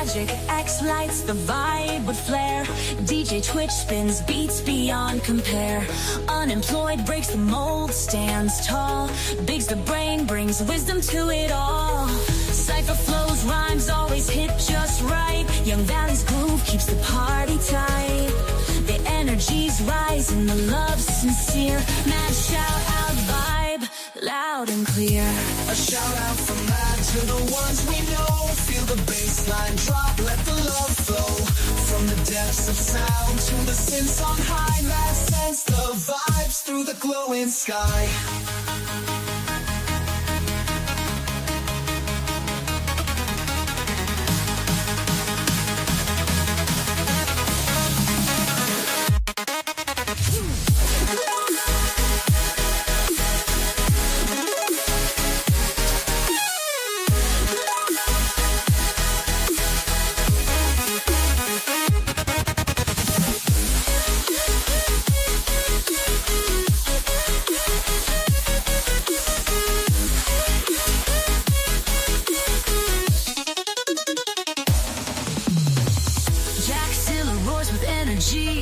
Magik X lights the vibe with flair. DJ Twitch spins beats beyond compare. Unemployed breaks the mold, stands tall. Bigs the brain, brings wisdom to it all. Cypher flows, rhymes always hit just right. Young Valley's groove keeps the party tight. The energy's rising, the love's sincere. Mad shout out vibe, loud and clear. A shout out from Mad to the ones we know. Feel the bass line drop, let the love flow. From the depths of sound to the synths on high. Mad sense the vibes through the glowing sky.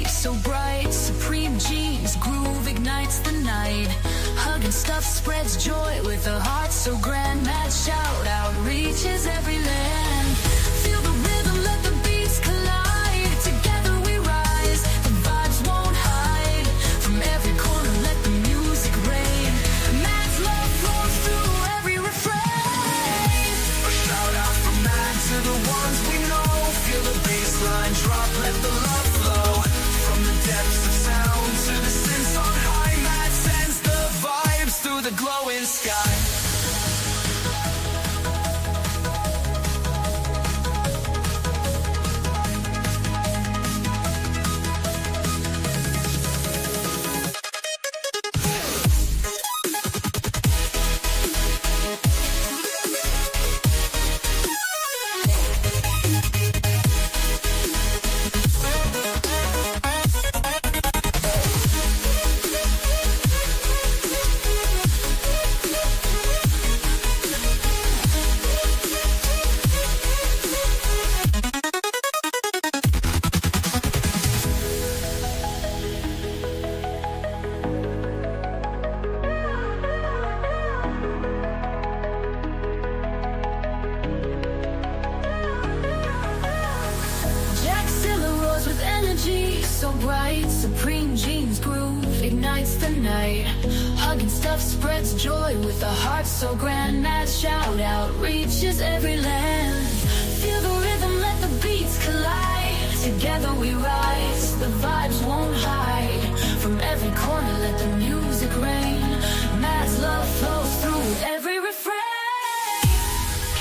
So bright, supreme genes, groove ignites the night. Hug and stuff spreads joy with a heart so grand. Mad shout out reaches every land. Feel the rhythm, let the beats collide. Together we rise, the vibes won't hide. From every corner let the music rain. Mad's love flows through every refrain. A shout out from Mad to the ones we know. Feel the bass line drop, let the love flow. From the depths of sound to the synths on high. Mad sends the vibes through the glowing sky. So bright, supreme genes groove ignites the night. Hugging stuff spreads joy with a heart so grand. Mad shout out reaches every land. Feel the rhythm, let the beats collide. Together we rise, the vibes won't hide. From every corner let the music rain. Mad's love flows through every refrain.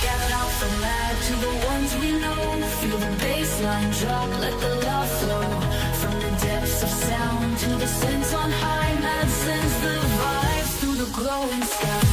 Shout out from Mad to the ones we know. Feel the bass line drop, let the love flow. From the depths of sound to the synths on high. Mad sends the vibes through the glowing sky.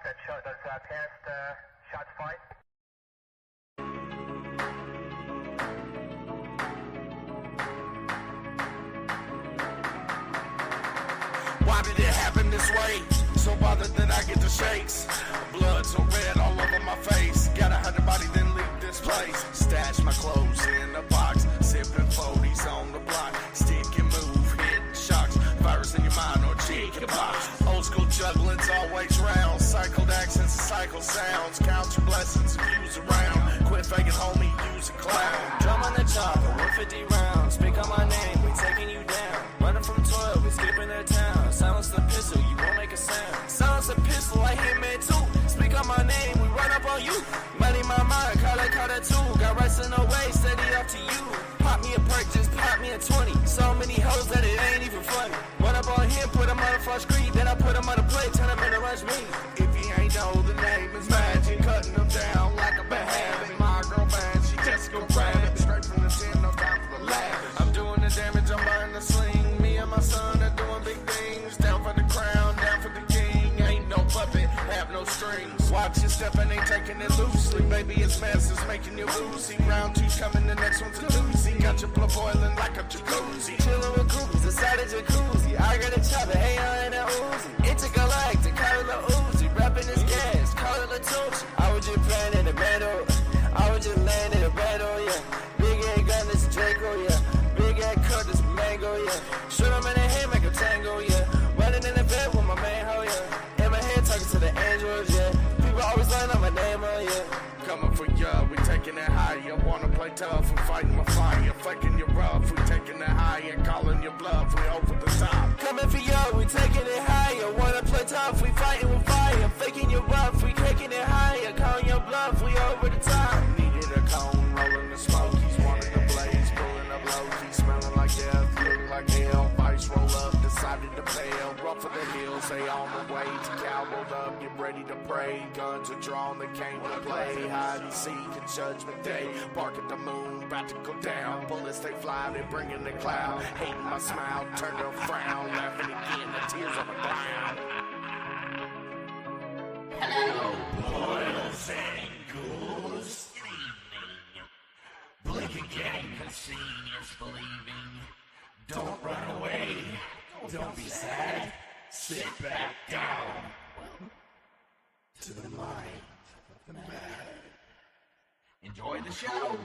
That shot does test shots fired. Why did it happen this way? So bothered that I get the shakes. Blood so red all over my face. Got 100 body, then leave this place. Stash my clothes in a box. Sipping 40s on the block. Stick and move, hit shocks. Virus in your mind or chicken pox. Old school juggling's always round. Cycled accents, cycle sounds. Count your blessings, views around. Quit faking, homie, use a clown. Drum on the chopper with 50 rounds. Speak on my name, we taking you down. Running from 12, we skipping the town. Silence the pistol, you won't make a sound. Silence the pistol, I hit man too. Speak on my name, we run up on you. Money my mind, call that too. Got wrestling away, steady up to you. Pop me a perk, just pop me a 20. So many hoes that it ain't even funny. Run up on him, put him on the front screen. Then I put him on the plate, turn him into lunch meat. If he ain't know, the name is Magik. Cutting him down like a bad habit. My girl bad, she just go grab it. Straight from the 10, no time for the lab. I'm doing the damage, I'm buying the sling. Me and my son are doing big things. Down for the crown, down for the king. Ain't no puppet, have no strings. Watch your step and ain't taking it loosely. Baby, it's fast, it's making you woozy. Round two's coming, the next one's a doozy. Got your blood boiling like a jacuzzi. Chillin' with groupies, inside a jacuzzi. I got a chopper, hey, I ain't a Uzi. Intergalactic, call it a Uzi. Rapping this gas, call it a Tucci. I was just playing in the battle. I was just laying in the battle, yeah. Big head gun, this Draco, yeah. Big head cut, this mango, yeah. Shoot him in the head, make a tango, yeah. Running in the bed with my man, ho, yeah. In my head, talking to the angels, yeah. People always learn on my name, oh, yeah. Coming for ya, we taking it higher. Wanna play tough and fighting my fire. Faking you rough, we taking it higher. Calling your bluff, we over the top. Coming for ya, we taking it higher. Wanna play tough, we fighting with fire. Faking you rough, we taking it higher. Calling your bluff, we over the top. Needed a cone, rolling the smokies. Wanted the blaze, pulling up low-key. Smelling like death, looking like hell. Vice roll up, decided to bail. Rough for the hills, they on the way to cowboy up. Get ready to pray. Guns are drawn, they came to play. Hide and seek in judgment day. Bark at the moon, about to go down. Bullets they fly, they bring in the cloud. Hating my smile, turn to a frown. Laughing again, the tears on the ground. Hello, boys and ghouls. Blink again, cause seeing is believing. Don't run away, don't be sad. Sit back down. To the mind of the matter. Enjoy the show.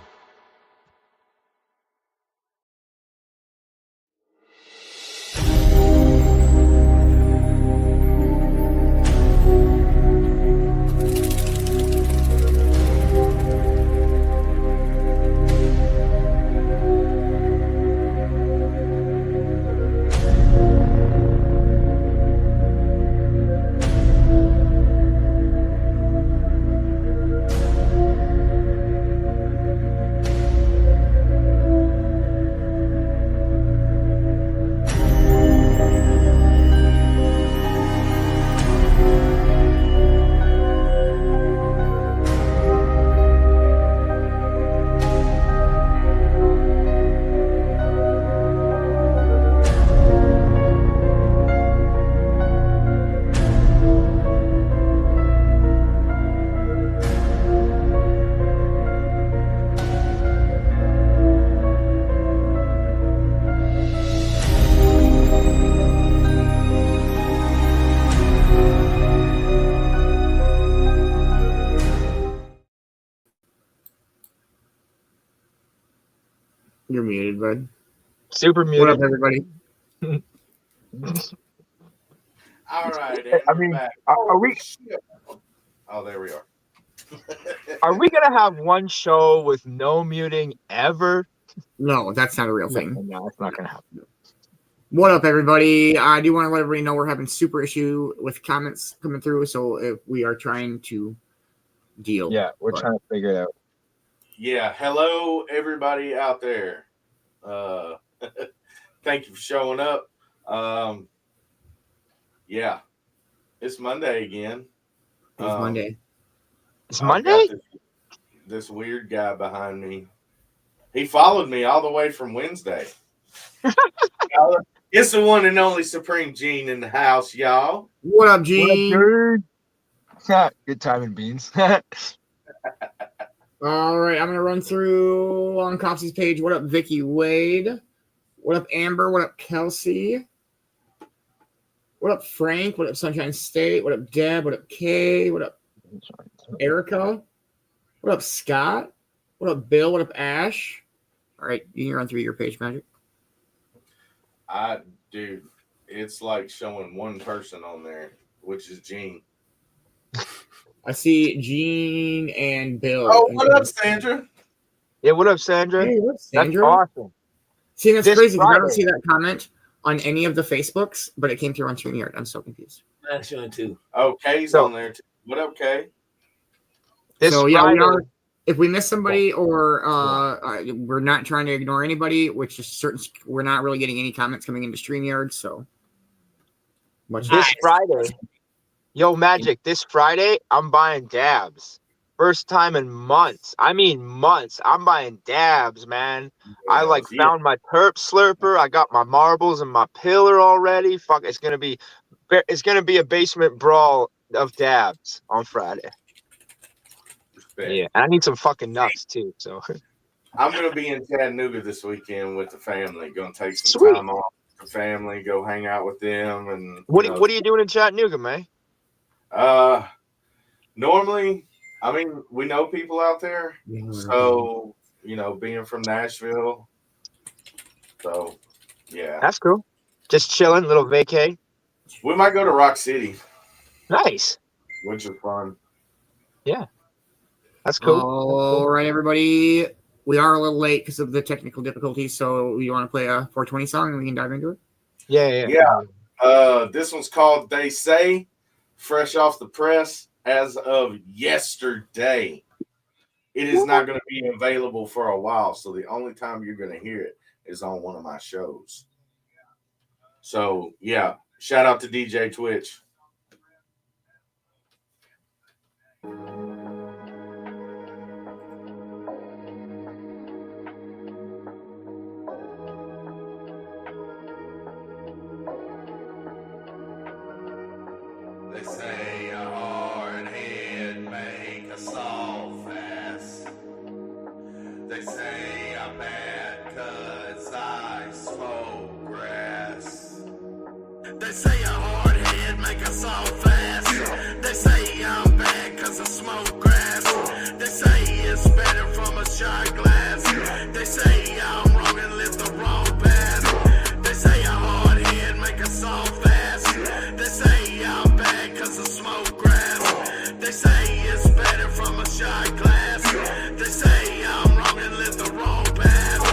You're muted, bud. Super muted. What up, everybody? All right. And I mean, back. are we? Oh, there we are. Are we gonna have one show with no muting ever? No, that's not a real thing. No, it's not gonna happen. What up, everybody? I do want to let everybody know we're having super issue with comments coming through, so if we are trying to deal. Yeah, we're trying to figure it out. Yeah. Hello, everybody out there. Thank you for showing up. Yeah, it's Monday again. It's Monday. It's Monday? This weird guy behind me. He followed me all the way from Wednesday. It's the one and only Supreme Gene in the house, y'all. What up, Gene? Good timing, Beans. All right, I'm gonna run through on Copsy's page. What up, Vicky Wade? What up, Amber? What up, Kelsey? What up, Frank? What up, Sunshine State? What up, Deb? What up, Kay? What up, Erica? What up, Scott? What up, Bill? What up, Ash? All right, you can run through your page, Magic. Dude, it's like showing one person on there, which is Gene. I see Gene and Bill. Oh, what up, Sandra? Yeah, what up, Sandra? Hey, what's Sandra? That's awesome. See, that's This crazy because I don't Friday. see that comment on any of the Facebooks, but it came through on StreamYard. I'm so confused. That's showing too. Oh, Kay's So- on there too. What up, Kay? This So yeah, Friday, if we miss somebody or we're not trying to ignore anybody, which is certain, we're not really getting any comments coming into StreamYard. So much this Friday, yo, Magic, this Friday, I'm buying dabs. First time in months. I mean months. I'm buying dabs, man. I found my perp slurper. I got my marbles and my pillar already. Fuck, it's gonna be a basement brawl of dabs on Friday. Yeah, and I need some fucking nuts too. So I'm gonna be in Chattanooga this weekend with the family. Gonna take some Sweet. time off with the family, go hang out with them, and what are you doing in Chattanooga, man? Normally, I mean, we know people out there, so being from Nashville, so yeah, That's cool. Just chilling, little vacay. we might go to Rock City, Nice. which is fun. Yeah, that's cool. All right, everybody. We are a little late because of the technical difficulties. So you want to play a 420 song and we can dive into it? Yeah. This one's called "They Say," fresh off the press as of yesterday. It is not going to be available for a while, so the only time you're going to hear it is on one of my shows. So yeah, shout out to DJ Twitch. They say a hard head make a soft ass. They say I'm bad 'cause I smoke grass. They say a hard head make a soft ass. They say I'm bad 'cause I smoke grass. They say it's better from a shot glass. They say I'm wrong and live the wrong path. They say a hard head make a soft ass. They say I'm bad 'cause I smoke grass. They say it's better from a shot glass. They say I'm wrong and live the wrong path.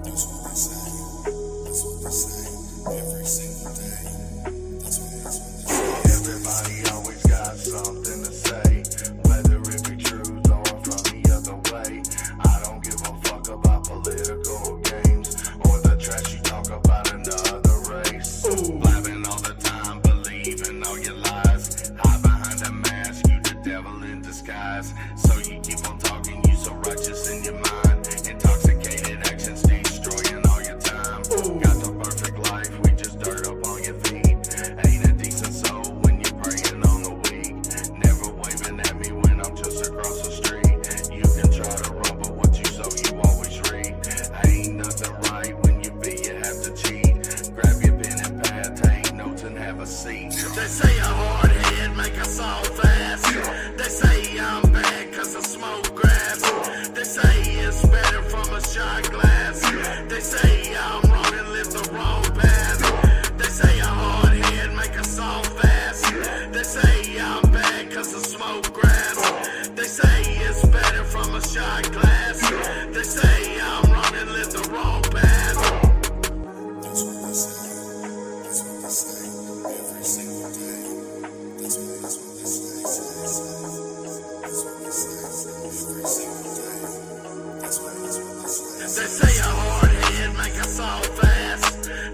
That's what they say. That's what they say. Every single day. That's what they say. Everybody always got something to say, whether it be true or from the other way. I don't give a fuck about political games or the trash you talk about another race. Blabbing all the time, believing all your lies. Hide behind a mask, you the devil in disguise. So you keep on talking, you so righteous in your mind. Intoxicated actions destroying all your time. Got the perfect life, we just dirt up on your feet. Ain't a decent soul when you're preying on the weak. Never waving at me when I'm just across the street. You can try to run, but what you sow, you always reap. Ain't nothing right when you be, you have to cheat. Grab your pen and pad, take notes and have a seat. They say a hard head make a soft ass. They say I'm bad 'cause I smoke grass. They say it's better from a shot glass. They say I'm wrong and live the wrong path. They say a hard head make a soft ass. They say I'm bad 'cause I smoke grass. They say it's better from a shot glass. They say I'm wrong and live the wrong path. That's what they say. That's what they say. Every single day. That's what they say. That's what they say. Every single day. That's what they say. They say a hard head make a soft ass.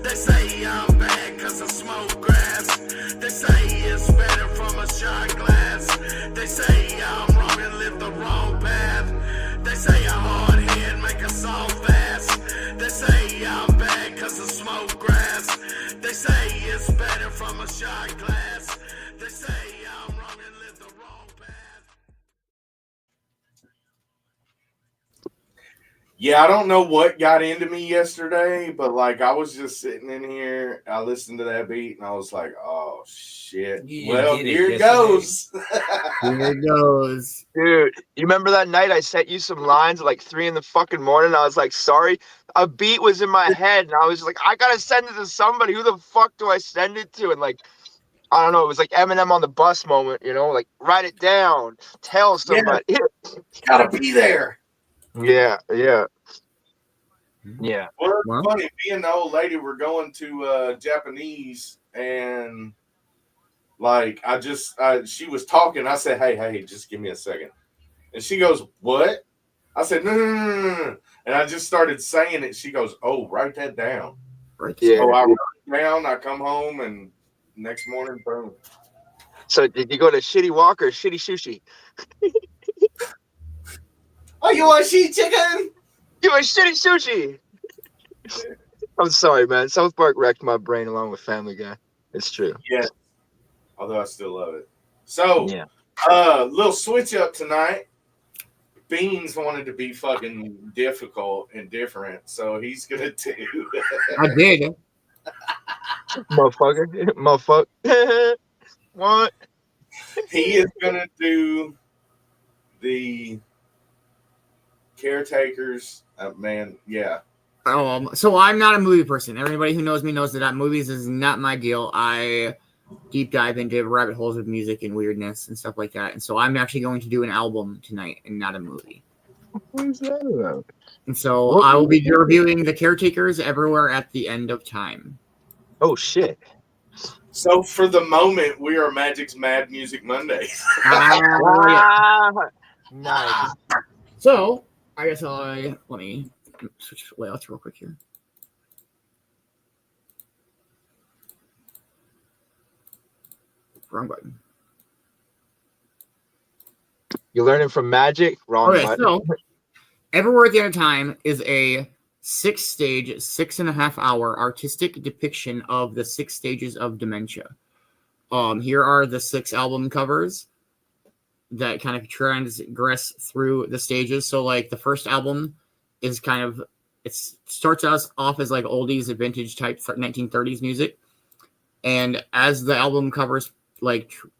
They say I'm bad 'cause I smoke grass. They say it's better from a shot glass. They say I'm wrong and live the wrong path. They say a hard head make a soft ass. They say I'm bad 'cause I smoke grass. They say it's better from a shot glass. They say I'm wrong and live Yeah, I don't know what got into me yesterday, but like I was just sitting in here, I listened to that beat, and I was like, "Oh shit!" Well, here it goes. Here it goes. Dude, you remember that night I sent you some lines at like 3 in the fucking morning? I was like, sorry. A beat was in my head, and I was like, I gotta send it to somebody. Who the fuck do I send it to? And like, I don't know. It was like Eminem on the bus moment, you know? Like, write it down. Tell somebody. Gotta be there. Yeah. Well, it's funny. Me and the old lady were going to Japanese, and like she was talking. I said, "Hey, just give me a second." And she goes, "What?" I said, No. And I just started saying it. She goes, "Oh, write that down." Yeah. So I wrote it down. I come home, and next morning, boom. So did you go to Shitty Walk or Shitty Sushi? Oh, you want shitty chicken? You want Shitty Sushi? I'm sorry, man. South Park wrecked my brain along with Family Guy. It's true. Yeah. Although I still love it. So, yeah. Little switch up tonight. Beans wanted to be fucking difficult and different, so he's gonna do. I did. Motherfucker. What? He is gonna do the Caretakers. Man, yeah. So I'm not a movie person. Everybody who knows me knows that movies is not my deal. I deep dive into rabbit holes of music and weirdness and stuff like that. And so I'm actually going to do an album tonight and not a movie. What is that about? And so I will be reviewing The Caretakers Everywhere at the End of Time. Oh, shit. So for the moment, we are Magic's Mad Music Mondays. Nice. So I guess let me switch layouts real quick here. Wrong button. You're learning from Magik? Wrong button. So Everywhere at the End of Time is a 6-stage, 6.5-hour artistic depiction of the 6 stages of dementia. Here are the 6 album covers that kind of transgress through the stages. So like the first album is it starts us off as like oldies, vintage type 1930s music. And as the album covers,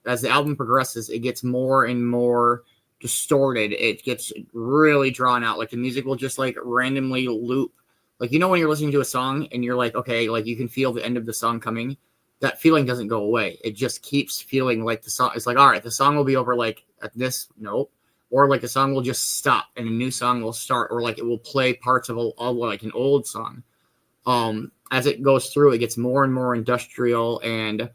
as the album progresses, it gets more and more distorted. It gets really drawn out. Like the music will just like randomly loop. Like, you know, when you're listening to a song and you're like, okay, like you can feel the end of the song coming. That feeling doesn't go away. It just keeps feeling like the song. It's like, all right, the song will be over like at this note, or like the song will just stop and a new song will start, or like it will play parts of like an old song. As it goes through, it gets more and more industrial, and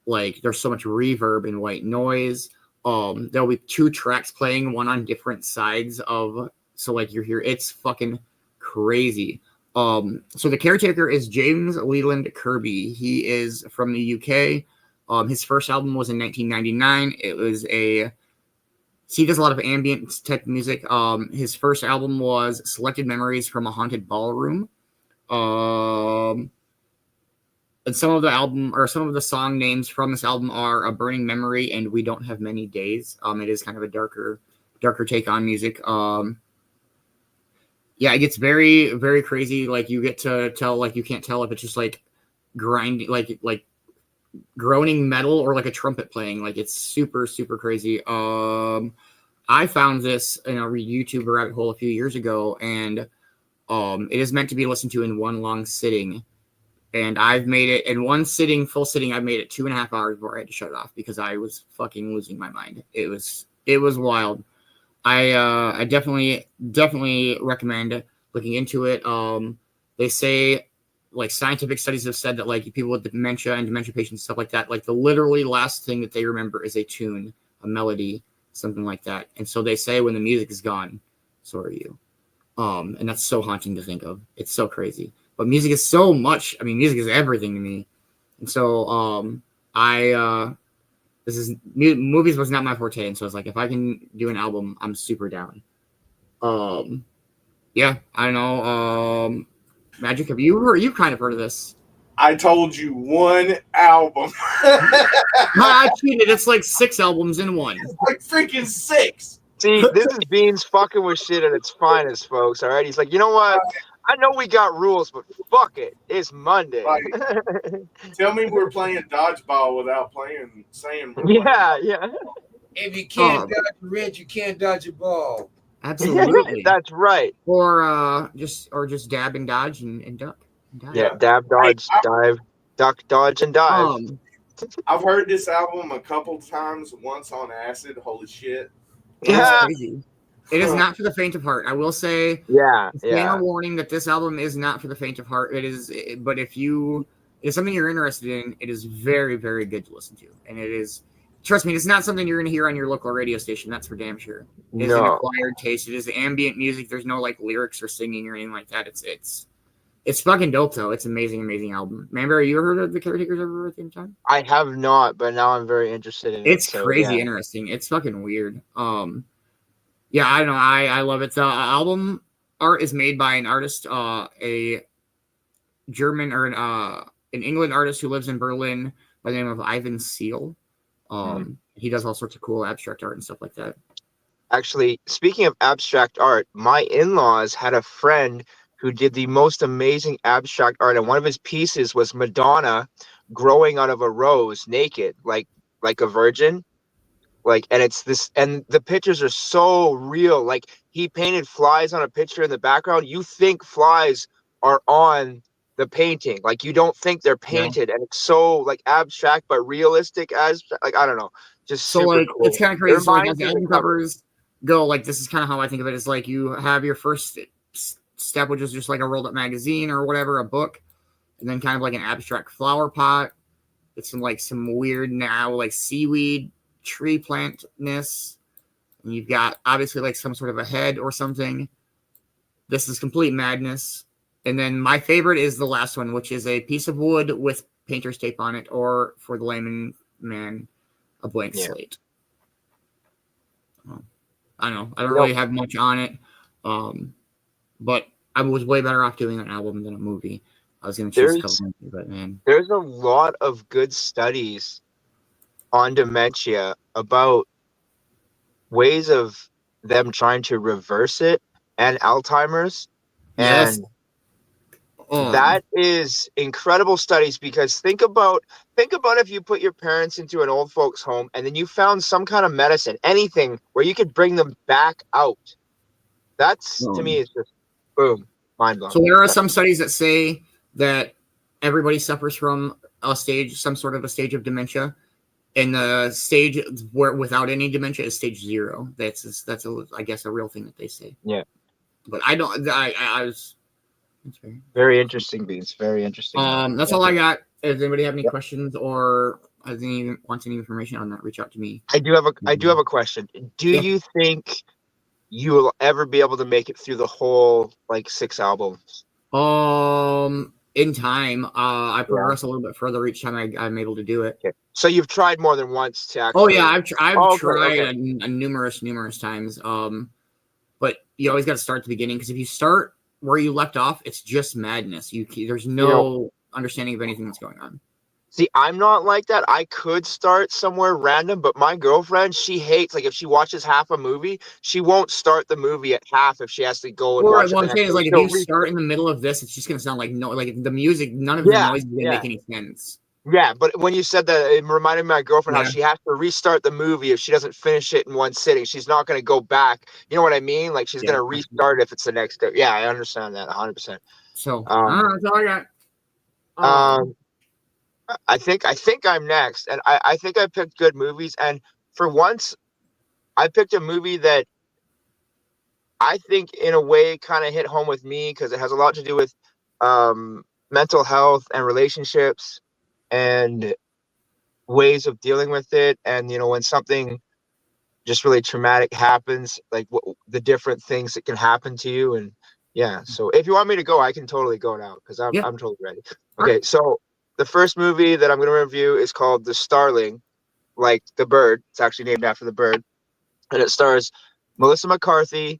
like there's so much reverb and white noise. There'll be 2 tracks playing, one on different sides of, so like you're here. It's fucking crazy. So the Caretaker is James Leland Kirby. He is from the UK. His first album was in 1999. It was he does a lot of ambient type music. His first album was Selected Memories from a Haunted Ballroom. And some of the song names from this album are A Burning Memory and We Don't Have Many Days. It is kind of a darker take on music. Yeah, it gets very, very crazy. Like you get to tell, like you can't tell if it's just like grinding, like groaning metal or like a trumpet playing. Like it's super, super crazy. I found this in a YouTube rabbit hole a few years ago, and it is meant to be listened to in one long sitting. And I've made it in one sitting, full sitting. I made it 2.5 hours before I had to shut it off because I was fucking losing my mind. It was wild. I definitely recommend looking into it. They say, like, scientific studies have said that like people with dementia and dementia patients, stuff like that, like the literally last thing that they remember is a tune, a melody, something like that. And so they say when the music is gone, so are you. And that's so haunting to think of. It's so crazy. But music is so much. I mean, music is everything to me. And so movies was not my forte, and so it's like if I can do an album, I'm super down. Yeah, I don't know. Magik, you've kind of heard of this? I told you one album. I cheated. It's like 6 albums in one. It's like freaking 6. See, this is Beans fucking with shit at its finest, folks. All right, he's like, you know what? I know we got rules, but fuck it. It's Monday. Like, tell me we're playing dodgeball without saying we're playing. Yeah. If you can't Oh. dodge a red, you can't dodge a ball. Absolutely. That's right. Or just dab and dodge and duck. And dive. Yeah, dab, dodge, dive, duck, dodge, and dive. I've heard this album a couple times. Once on acid. Holy shit! It's crazy. It is not for the faint of heart. I will say. Yeah. Disclaimer warning that this album is not for the faint of heart. It is, but if it's something you're interested in, it is very, very good to listen to, and it is. Trust me, it's not something you're going to hear on your local radio station. That's for damn sure. It's an acquired taste. It is ambient music. There's no like lyrics or singing or anything like that. It's fucking dope though. It's an amazing, amazing album. Remember, you heard of the Caretakers ever at the same time? I have not, but now I'm very interested in it. It's crazy interesting. It's fucking weird. Yeah, I don't know. I love it. The album art is made by an artist, a German or an England artist who lives in Berlin by the name of Ivan Seal. He does all sorts of cool abstract art and stuff like that. Actually, speaking of abstract art, my in-laws had a friend who did the most amazing abstract art, and one of his pieces was Madonna growing out of a rose, naked, like a virgin. And it's this, and the pictures are so real. Like, he painted flies on a picture in the background. You think flies are on the painting, like you don't think they're painted, and it's so like abstract but realistic. As like, I don't know, just so super like cool. It's kind of crazy. So, like, as the album covers go, like this is kind of how I think of it. Is like you have your first step, which is just like a rolled up magazine or whatever, a book, and then kind of like an abstract flower pot. It's some weird now like seaweed tree plantness, and you've got obviously like some sort of a head or something. This is complete madness. And then my favorite is the last one, which is a piece of wood with painter's tape on it, or for the layman man, a blank slate. I don't know. I don't really have much on it, but I was way better off doing an album than a movie. I was going to choose a couple movies, but man. There's a lot of good studies on dementia about ways of them trying to reverse it and Alzheimer's. Yes. And that is incredible studies, because think about if you put your parents into an old folks home and then you found some kind of medicine, anything where you could bring them back out. That's to me is just boom, mind blowing. So there are some studies that say that everybody suffers from some sort of a stage of dementia, and the stage where without any dementia is stage 0. That's I guess a real thing that they say. Yeah, but I don't. I was. Very interesting, Beans. Very interesting. That's all I got. If anybody have any questions or wants any information on that, reach out to me. I do have a question. Do you think you will ever be able to make it through the whole 6 albums? In time, I progress a little bit further each time I'm able to do it. Okay. So you've tried more than once to actually. Oh yeah, I've tried numerous times. But you always got to start at the beginning, because if you start where you left off, it's just madness. There's no understanding of anything that's going on. See, I'm not like that. I could start somewhere random, but my girlfriend, she hates, if she watches half a movie, she won't start the movie at half if she has to go and watch it. What I'm saying is, if you start in the middle of this, it's just going to sound like the music, none of the noise is going to make any sense. Yeah, but when you said that, it reminded me of my girlfriend how she has to restart the movie if she doesn't finish it in one sitting. She's not going to go back. You know what I mean? She's going to restart if it's the next day. Yeah, I understand that 100%. So, that's all I got. I think I'm next, and I think I picked good movies. And for once, I picked a movie that I think, in a way, kind of hit home with me, because it has a lot to do with mental health and relationships and ways of dealing with it. And when something just really traumatic happens, the different things that can happen to you. And so if you want me to go, I can totally go now, because I'm totally ready. Okay, so the first movie that I'm going to review is called The Starling, like the bird. It's actually named after the bird. And it stars Melissa McCarthy,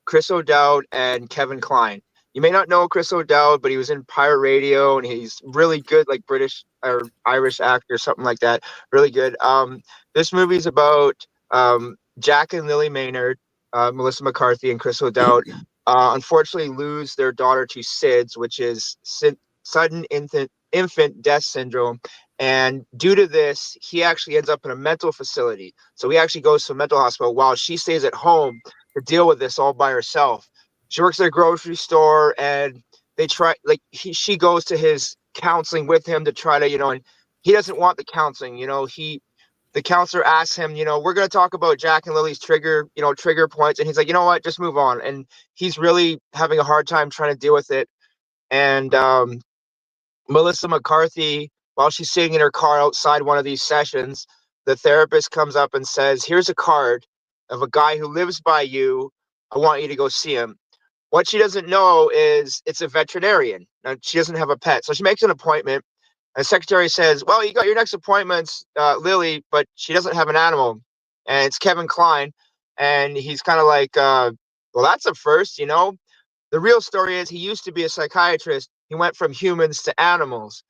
Chris O'Dowd, and Kevin Kline. You may not know Chris O'Dowd, but he was in Pirate Radio, and he's really good, British or Irish actor, something like that. Really good. This movie's about Jack and Lily Maynard, Melissa McCarthy, and Chris O'Dowd, unfortunately lose their daughter to SIDS, which is sudden infant death syndrome. And due to this, he actually ends up in a mental facility. So he actually goes to a mental hospital while she stays at home to deal with this all by herself. She works at a grocery store, and they try, like, she goes to his counseling with him to try to, and he doesn't want the counseling. The counselor asks him, we're going to talk about Jack and Lily's trigger points. And he's like, you know what, just move on. And he's really having a hard time trying to deal with it. And Melissa McCarthy, while she's sitting in her car outside one of these sessions, the therapist comes up and says, here's a card of a guy who lives by you. I want you to go see him. What she doesn't know is it's a veterinarian. Now, she doesn't have a pet. So she makes an appointment. And the secretary says, well, you got your next appointment's Lily, but she doesn't have an animal. And it's Kevin Kline. And he's kind of like, well, that's a first, The real story is he used to be a psychiatrist. He went from humans to animals.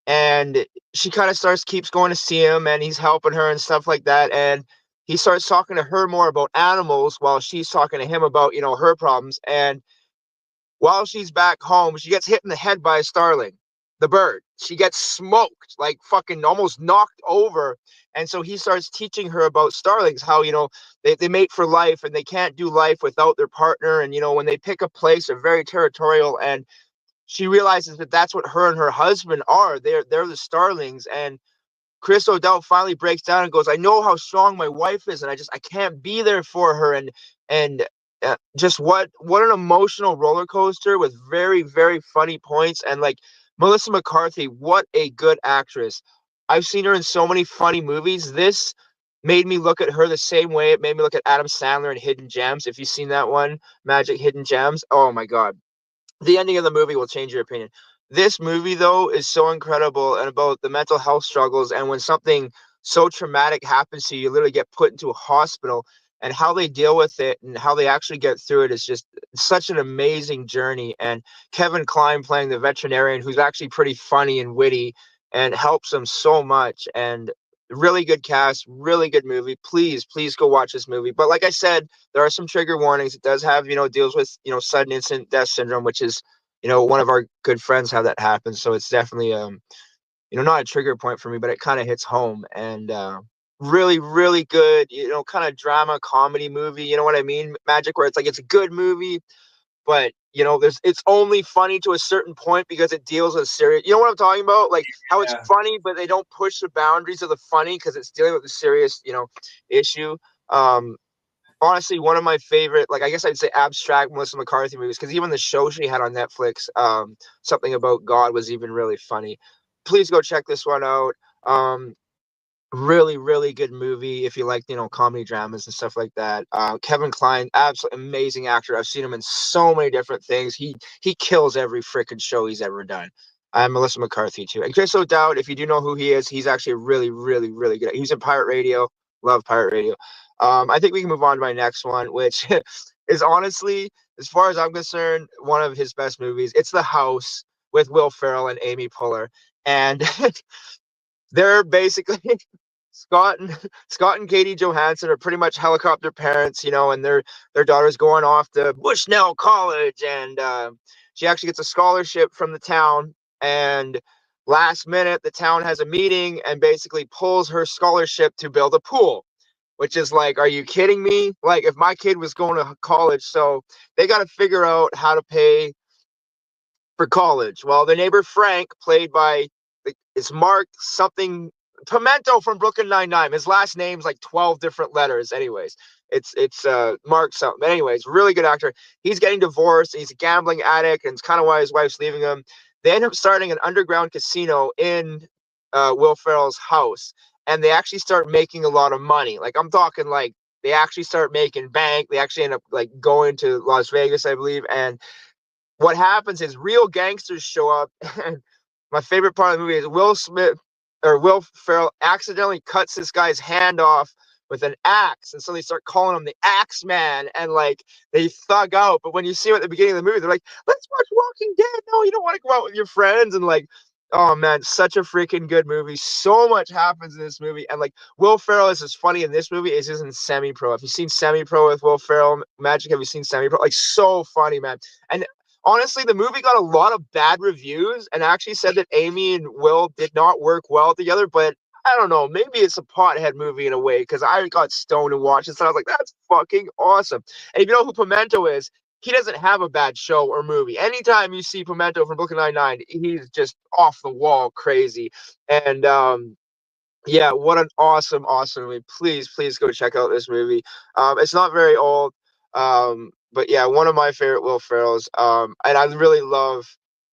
And she kind of keeps going to see him, and he's helping her and stuff like that. And he starts talking to her more about animals while she's talking to him about, her problems. And while she's back home, she gets hit in the head by a starling, the bird. She gets smoked, like fucking almost knocked over. And so he starts teaching her about starlings, how, they mate for life and they can't do life without their partner. And, when they pick a place, they're very territorial. And she realizes that that's what her and her husband are. They're the starlings. And Chris O'Dowd finally breaks down and goes, I know how strong my wife is, and I can't be there for her. And just what an emotional roller coaster with very, very funny points. And like Melissa McCarthy, what a good actress. I've seen her in so many funny movies. This made me look at her the same way it made me look at Adam Sandler in Hidden Gems. If you've seen that one, Magic Hidden Gems, oh my God. The ending of the movie will change your opinion. This movie, though, is so incredible and about the mental health struggles. And when something so traumatic happens to you, you literally get put into a hospital, and how they deal with it and how they actually get through it is just such an amazing journey. And Kevin Kline playing the veterinarian, who's actually pretty funny and witty and helps them so much. And really good cast, really good movie. Please go watch this movie. But like I said, there are some trigger warnings. It does have, deals with, sudden instant death syndrome, which is, one of our good friends have that happen. So it's definitely, not a trigger point for me, but it kind of hits home. And really, really good, kind of drama comedy movie. You know what I mean? Magic, where it's like, it's a good movie, but it's only funny to a certain point because it deals with serious, you know what I'm talking about? Like how it's funny, but they don't push the boundaries of the funny because it's dealing with a serious, issue. Honestly, one of my favorite, like I guess I'd say abstract Melissa McCarthy movies, because even the show she had on Netflix, Something About God, was even really funny. Please go check this one out. Really, really good movie if you like, comedy dramas and stuff like that. Kevin Kline, absolutely amazing actor. I've seen him in so many different things. He kills every freaking show he's ever done. Melissa McCarthy too. And Chris O'Dowd, if you do know who he is, he's actually really, really, really good. He was in Pirate Radio. Love Pirate Radio. I think we can move on to my next one, which is honestly, as far as I'm concerned, one of his best movies. It's The House with Will Ferrell and Amy Poehler. And they're basically Scott and Katie Johansson are pretty much helicopter parents, and their daughter's going off to Bushnell College, and she actually gets a scholarship from the town. And last minute, the town has a meeting and basically pulls her scholarship to build a pool, which is like, are you kidding me? Like, if my kid was going to college, so they got to figure out how to pay for college. Well, the neighbor Frank, played by it's Mark something Pimento from Brooklyn Nine-Nine. His last name's like 12 different letters. Anyways, it's Mark something. But anyways, really good actor. He's getting divorced. He's a gambling addict, and it's kind of why his wife's leaving him. They end up starting an underground casino in Will Ferrell's house, and they actually start making a lot of money. Like, I'm talking like they actually start making bank. They actually end up like going to Las Vegas, I believe. And what happens is real gangsters show up. And my favorite part of the movie is Will Ferrell accidentally cuts this guy's hand off with an axe. And so they start calling him the Axe Man, and like they thug out. But when you see him at the beginning of the movie, they're like, let's watch Walking Dead. No, you don't want to go out with your friends. And like Oh man, such a freaking good movie. So much happens in this movie, and like Will Ferrell is as funny in this movie as he is in Semi Pro. Have you seen Semi Pro with Will Ferrell? Magic, have you seen Semi Pro? Like so funny, man. And honestly, the movie got a lot of bad reviews, and actually said that Amy and Will did not work well together. But I don't know, maybe it's a pothead movie in a way because I got stoned and watched it, so I was like, that's fucking awesome. And if you know who Pimento is, he doesn't have a bad show or movie. Anytime you see Pimento from Brooklyn Nine-Nine, he's just off the wall crazy. And yeah, what an awesome movie. Please go check out this movie. It's not very old. But yeah, one of my favorite Will Ferrells. And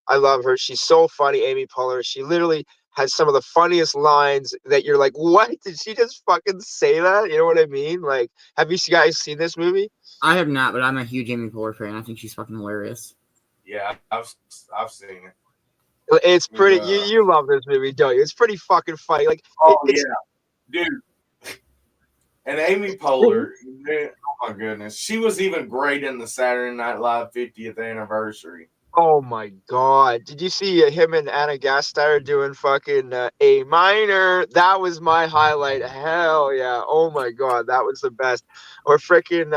I love her. She's so funny, Amy Poehler. She literally has some of the funniest lines that you're like, what? Did she just fucking say that? You know what I mean? Like, have you guys seen this movie? I have not, but I'm a huge Amy Poehler fan. I think she's fucking hilarious. Yeah, I've seen it. It's pretty. You love this movie, don't you? It's pretty fucking funny. Like, yeah, dude. And Amy Poehler, oh my goodness, she was even great in the Saturday Night Live 50th anniversary. Oh my god! Did you see him and Anna Gasteyer doing fucking A minor? That was my highlight. Hell yeah! Oh my god, that was the best. Or freaking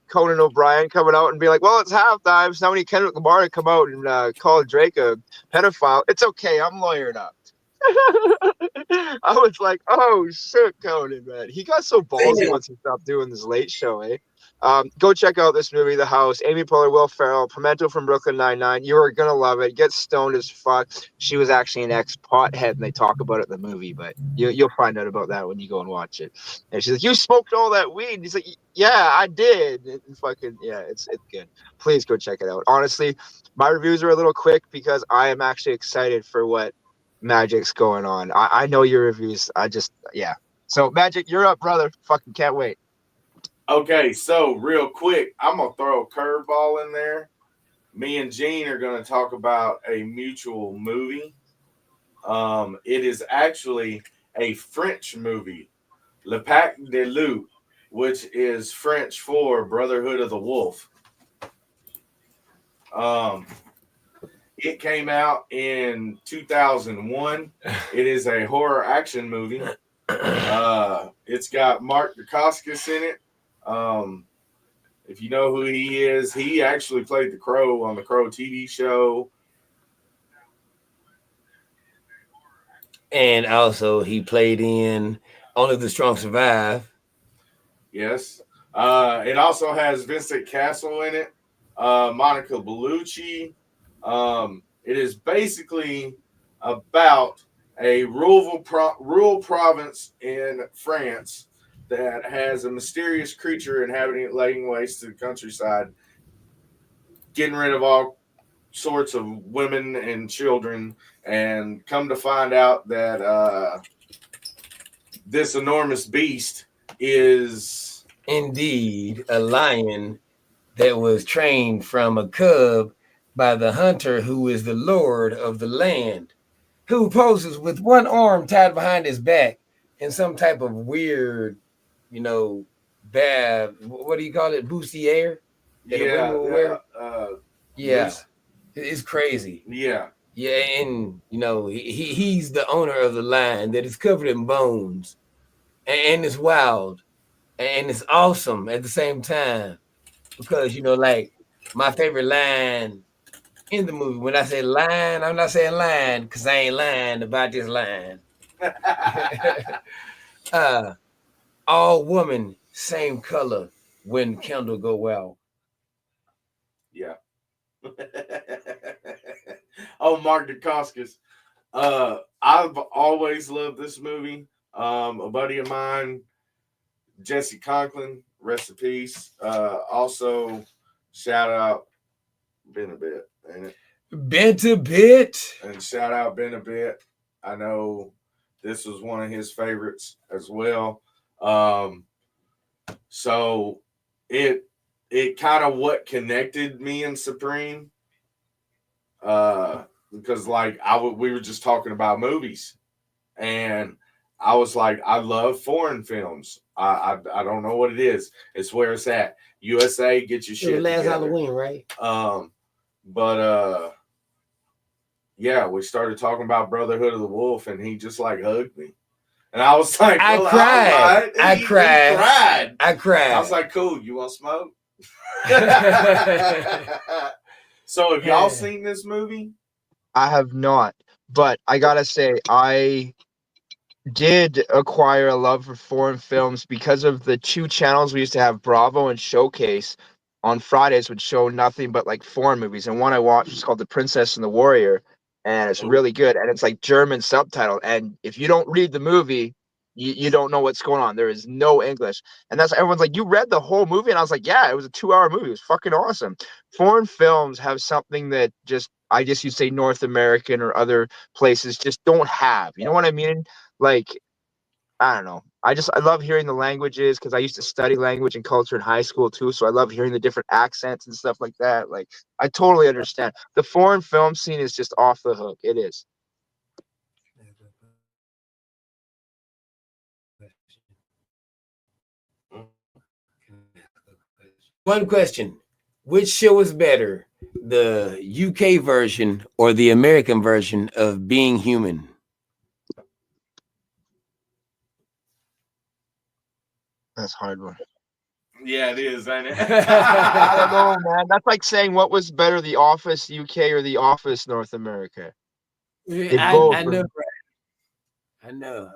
Conan O'Brien coming out and being like, "Well, it's halftime, so now we need Kendrick Lamar to come out and call Drake a pedophile." It's okay, I'm lawyered up. I was like, "Oh shit, Conan, man!" He got so ballsy once he stopped doing this late show, eh? Go check out this movie, The House. Amy Poehler, Will Ferrell, Pimento from Brooklyn Nine-Nine. You are gonna love it. Get stoned as fuck. She was actually an ex-pothead, and they talk about it in the movie, but you'll find out about that when you go and watch it. And she's like, "You smoked all that weed?" And he's like, "Yeah, I did." And fucking yeah, it's good. Please go check it out. Honestly, my reviews are a little quick because I am actually excited for what Magic's going on. I know your reviews. Yeah. So Magic, you're up, brother. Fucking can't wait. Okay, so real quick, I'm gonna throw a curveball in there. Me and Gene are gonna talk about a mutual movie. It is actually a French movie, Le Pack de Loup, which is French for Brotherhood of the Wolf. It came out in 2001. It is a horror action movie. It's got Mark Dacascos in it. If you know who he is, he actually played the Crow on the Cove-TV show. And also he played in Only the Strong Survive. Yes. It also has Vincent Cassel in it, Monica Bellucci. It is basically about a rural province in France that has a mysterious creature inhabiting it, laying waste to the countryside, getting rid of all sorts of women and children, and come to find out that this enormous beast is indeed a lion that was trained from a cub by the hunter who is the lord of the land, who poses with one arm tied behind his back in some type of weird, bad, what do you call it, bustier? Yeah. It's crazy. Yeah. Yeah, and he's the owner of the lion that is covered in bones, and it's wild, and it's awesome at the same time, because like my favorite line in the movie, when I say line, I'm not saying line because I ain't lying about this line. All woman, same color when candle go well. Yeah. Oh, Mark Dacascos. I've always loved this movie. A buddy of mine, Jesse Conklin, rest in peace. Also, shout out Been a Bit, ain't it? Bent a Bit. And shout out Been a Bit. I know this was one of his favorites as well. So it kind of what connected me and Supreme. Because we were just talking about movies, and I was like, I love foreign films. I don't know what it is. It's where it's at. USA, get your shit last together. Halloween, right? yeah, we started talking about Brotherhood of the Wolf, and he just like hugged me. And I was like, I well, cried. all right. I He cried. I I cried. was like, cool, you want smoke? So have y'all seen this movie? I have not, but I gotta say, I did acquire a love for foreign films because of the two channels we used to have, Bravo and Showcase. On Fridays would show nothing but like foreign movies, and one I watched was called The Princess and the Warrior, and it's really good, and it's like German subtitle, and if you don't read the movie, you don't know what's going on. There is no English, and that's everyone's like, you read the whole movie, and I was like, yeah, it was a 2-hour movie. It was fucking awesome. Foreign films have something that just, I guess you'd say North American or other places just don't have. You know what I mean? Like, I don't know. I love hearing the languages because I used to study language and culture in high school too. So I love hearing the different accents and stuff like that. Like, I totally understand. The foreign film scene is just off the hook. It is. One question. Which show is better, the UK version or the American version of Being Human? That's a hard one. Yeah, it is, ain't it? I don't know, man. That's like saying what was better, The Office UK or The Office North America. I know, right? I know.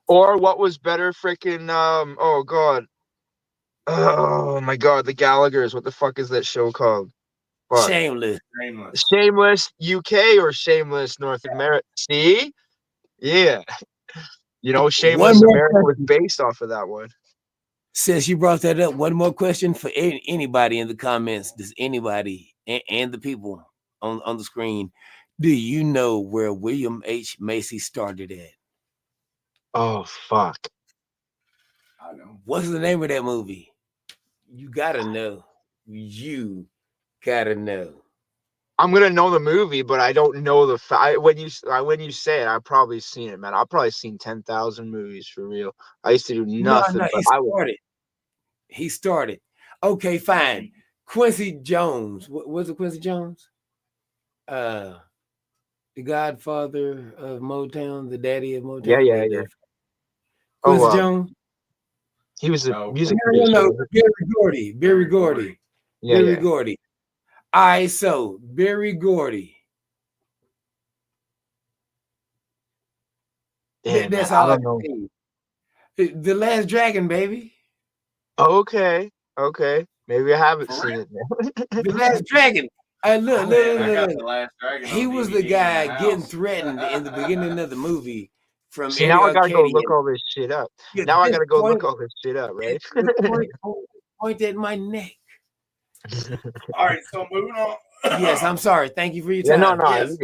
Or what was better, freaking oh god. Oh my god, the Gallaghers. What the fuck is that show called? Fuck. Shameless. Shameless UK or Shameless North America? See? Yeah. You know, Shameless America was based off of that one. Since you brought that up, one more question for anybody in the comments. Does anybody and the people on the screen, do you know where William H. Macy started at? Oh, fuck. I know. What's the name of that movie? You gotta know. You gotta know. I'm gonna know the movie, but I don't know the when you say it, I've probably seen it, man. I've probably seen 10,000 movies for real. I used to do nothing. No, he started. Okay, fine. Quincy Jones. Was it Quincy Jones? The godfather of Motown, the daddy of Motown. Yeah. Quincy Jones. He was a music producer. No, Berry Gordy. Berry Gordy. All right, so Berry Gordy. Damn, that's man, all I I don't can say. The Last Dragon, baby. Okay. Maybe I haven't seen it. The Last Dragon. Look. The Last Dragon. He was the guy getting threatened in the beginning of the movie. From See, now I gotta go look all this shit up. Now I gotta go look all this shit up, right? Point at my neck. All right, so moving on. Yes, I'm sorry. Thank you for your time. Yes.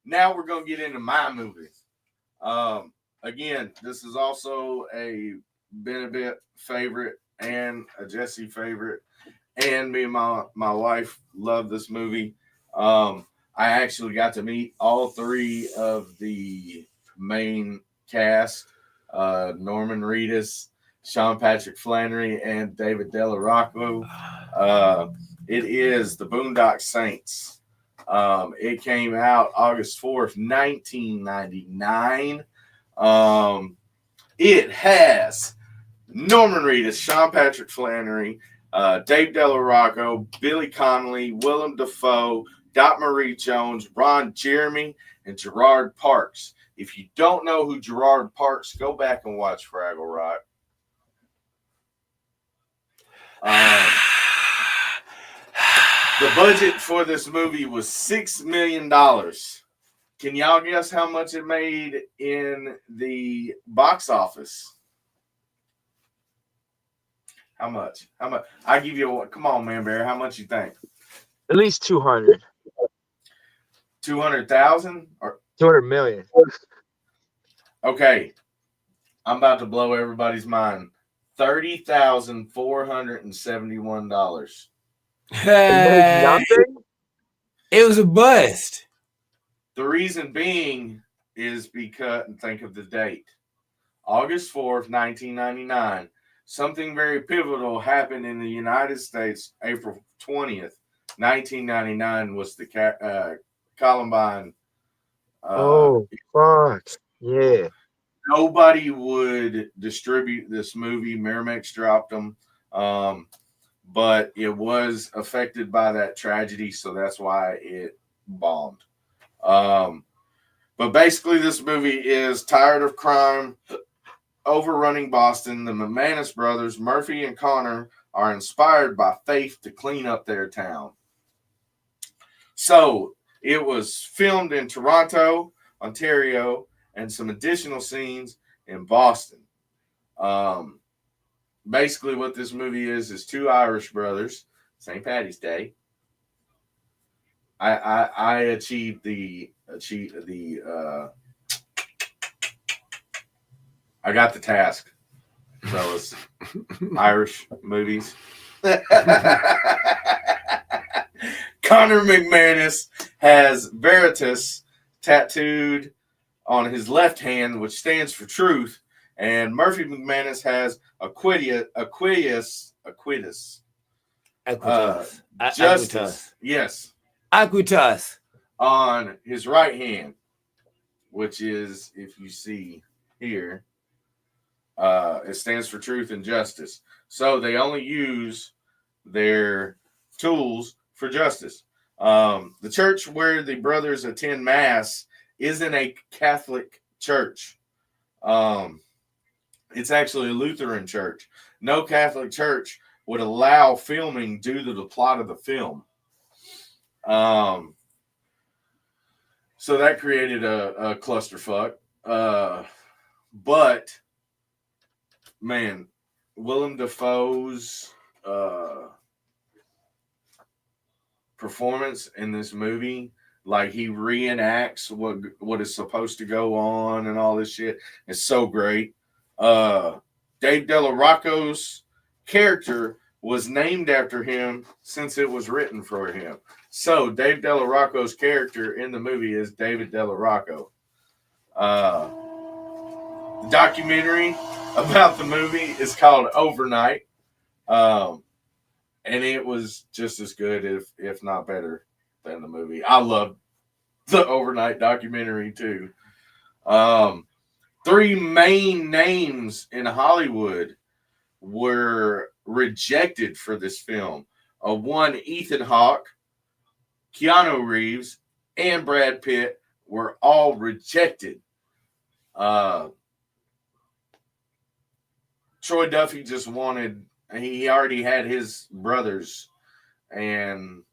Now we're gonna get into my movies. Again, this is also a Benedict favorite and a Jesse favorite, and me and my wife love this movie. I actually got to meet all three of the main cast: Norman Reedus, Sean Patrick Flannery, and David Delarocco. It is the Boondock Saints. It came out August 4th, 1999. It has Norman Reedus, Sean Patrick Flannery, Dave Delarocco, Billy Connolly, Willem Dafoe, Dot Marie Jones, Ron Jeremy, and Gerard Parks. If you don't know who Gerard Parks, go back and watch Fraggle Rock. The budget for this movie was $6 million. Can y'all guess how much it made in the box office? How much? I give you a come on, man, Bear. How much you think? At least 200. 200,000 or 200 million. Okay, I'm about to blow everybody's mind. $30,471. It was a bust. The reason being is because, think of the date, August 4th, 1999. Something very pivotal happened in the United States, April 20th, 1999 was the Columbine. Oh, fuck. Yeah. Nobody would distribute this movie. Miramax dropped them. But it was affected by that tragedy, so that's why it bombed. But basically, this movie is tired of crime overrunning Boston. The McManus brothers, Murphy and Connor, are inspired by faith to clean up their town. So it was filmed in Toronto, Ontario, and some additional scenes in Boston. Basically, what this movie is two Irish brothers, St. Paddy's Day. I achieved the I got the task. So it's Irish movies. Connor McManus has Veritas tattooed on his left hand, which stands for truth, and Murphy McManus has Aquitus. Justice. Yes. Aquitas. On his right hand, which is, if you see here, it stands for truth and justice. So they only use their tools for justice. The church where the brothers attend mass isn't a Catholic church. It's actually a Lutheran church. No Catholic church would allow filming due to the plot of the film. So that created a clusterfuck. But man, Willem Dafoe's performance in this movie, like he reenacts what is supposed to go on and all this shit, is so great. Dave Delarocco's character was named after him since it was written for him. So Dave Delarocco's character in the movie is David Delarocco. The documentary about the movie is called Overnight. And it was just as good, if not better, than the movie. I love the Overnight documentary too. 3 main names in Hollywood were rejected for this film. One, Ethan Hawke, Keanu Reeves, and Brad Pitt were all rejected. Troy Duffy just wanted, he already had his brothers, and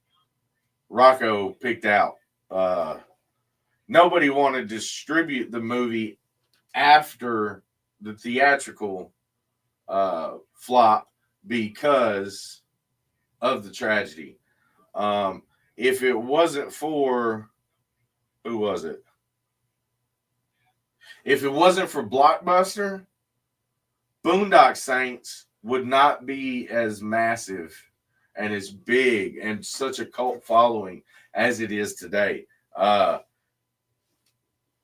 Rocco picked out. Nobody wanted to distribute the movie after the theatrical flop because of the tragedy. If it wasn't for, who was it? If it wasn't for Blockbuster, Boondock Saints would not be as massive and as big and such a cult following as it is today.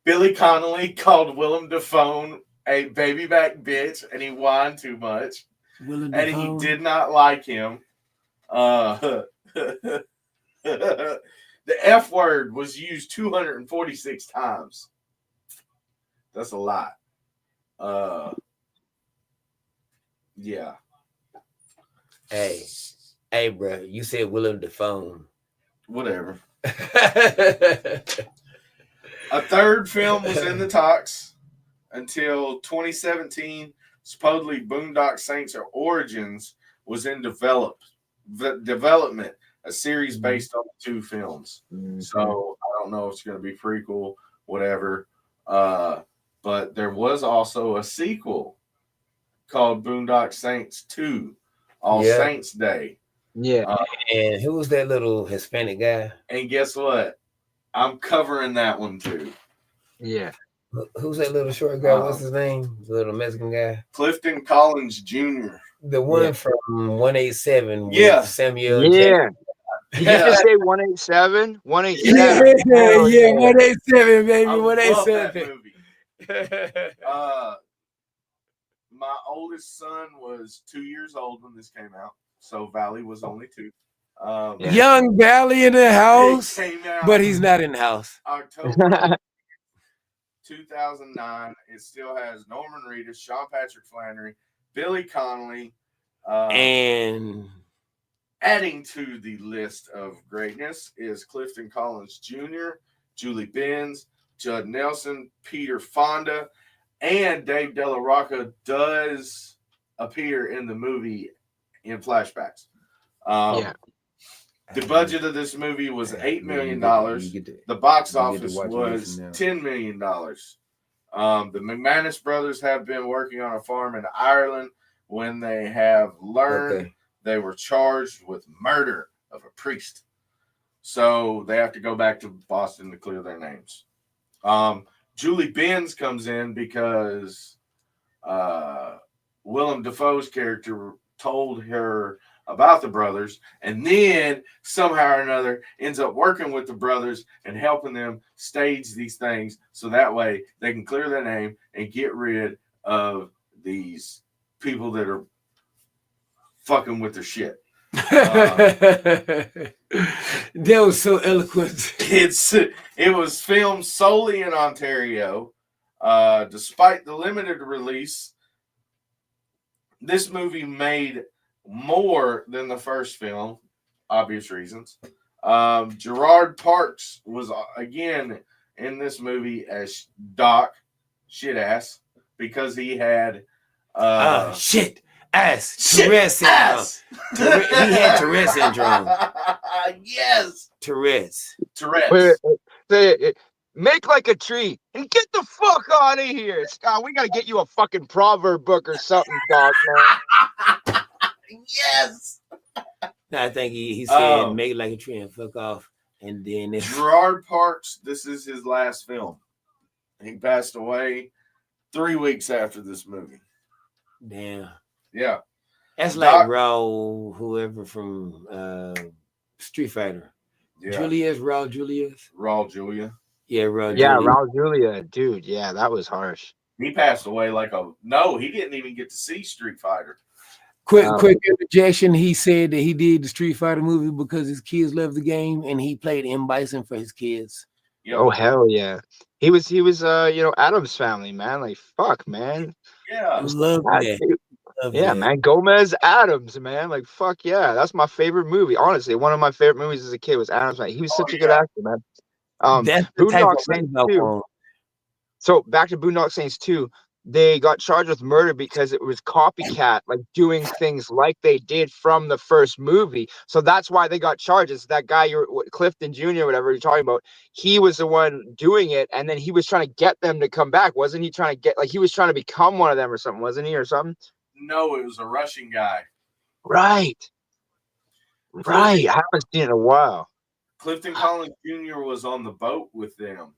Billy Connolly called Willem Dafoe a baby back bitch, and he whined too much. And he did not like him. The F word was used 246 times. That's a lot. Yeah. Hey, bro, you said Willem Dafoe. Whatever. A third film was in the talks until 2017. Supposedly, Boondock Saints or Origins was in development. A series based on the 2 films. Mm-hmm. So I don't know if it's going to be prequel, whatever. But there was also a sequel called Boondock Saints 2, All Saints Day. Yeah. And who was that little Hispanic guy? And guess what? I'm covering that one too. Yeah. Who's that little short guy? What's his name? The little Mexican guy? Clifton Collins Jr. The one from 187. Yeah. Samuel. Yeah. Did you just say 187? 187. Yeah, 187, baby. 187. My oldest son was 2 years old when this came out, so Valley was only 2. Young Valley in the house, It came out but he's not in the house. October 2009. It still has Norman Reedus, Sean Patrick Flannery, Billy Connolly, And adding to the list of greatness is Clifton Collins Jr., Julie Benz, Judd Nelson, Peter Fonda, and Dave Della Rocca does appear in the movie in flashbacks. The budget of this movie was $8 million. The box office was $10 million. The McManus brothers have been working on a farm in Ireland when they have learned they were charged with murder of a priest. So they have to go back to Boston to clear their names. Julie Benz comes in because Willem Dafoe's character told her about the brothers, and then somehow or another ends up working with the brothers and helping them stage these things so that way they can clear their name and get rid of these people that are fucking with their shit. That was so eloquent. It was filmed solely in Ontario. Despite the limited release, this movie made more than the first film, obvious reasons. Gerard Parks was again in this movie as Doc, shit ass, because he had shit ass Tourette syndrome. He had Tourette syndrome. Yes, Tourette's. Make like a tree and get the fuck out of here, Scott. We gotta get you a fucking proverb book or something, dog, man. Yes. I think he said make like a tree and fuck off. And then Gerard Parks, this is his last film. He passed away 3 weeks after this movie. Damn. Yeah. That's like Raul, whoever from Street Fighter. Yeah. Raul Julia. Yeah, Raul Julia, dude. Yeah, that was harsh. He passed away he didn't even get to see Street Fighter. Quick interjection. He said that he did the Street Fighter movie because his kids loved the game and he played M. Bison for his kids. Yep. Oh hell yeah. He was Adam's family, man. Like fuck, man. Yeah. I love that. Man. Gomez Adams, man. Like fuck yeah. That's my favorite movie. Honestly, one of my favorite movies as a kid was Adams. He was such a good actor, man. That's the type of Saints 2. So back to Boondock Saints 2, they got charged with murder because it was copycat, like doing things like they did from the first movie. So that's why they got charged. It's that guy, Clifton Jr., whatever you're talking about. He was the one doing it, and then he was trying to get them to come back. Wasn't he trying to he was trying to become one of them or something, wasn't he, or something? No, it was a Russian guy. Right. I haven't seen it in a while. Clifton Collins Jr. was on the boat with them.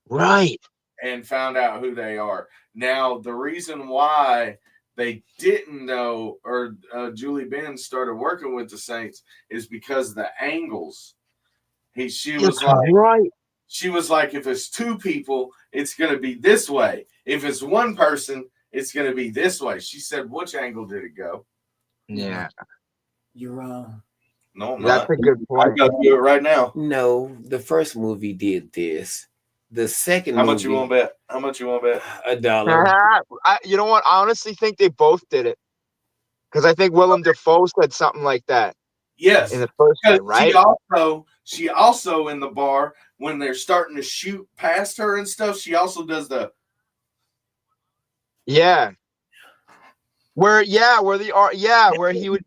Right. And found out who they are. Now, the reason why they didn't know, or Julie Benz started working with the Saints, is because the angles. She was like, if it's two people, it's going to be this way. If it's one person, it's going to be this way. She said, which angle did it go? Yeah. You're wrong. No, I'm That's not. a good point. I got to do it right now. No, the first movie did this. The second How movie. much you want to bet? $1. You know what? I honestly think they both did it. Because I think Willem Dafoe said something like that. Yes. In the first one, right? She also in the bar, when they're starting to shoot past her and stuff, she also does the. Yeah. Where he would.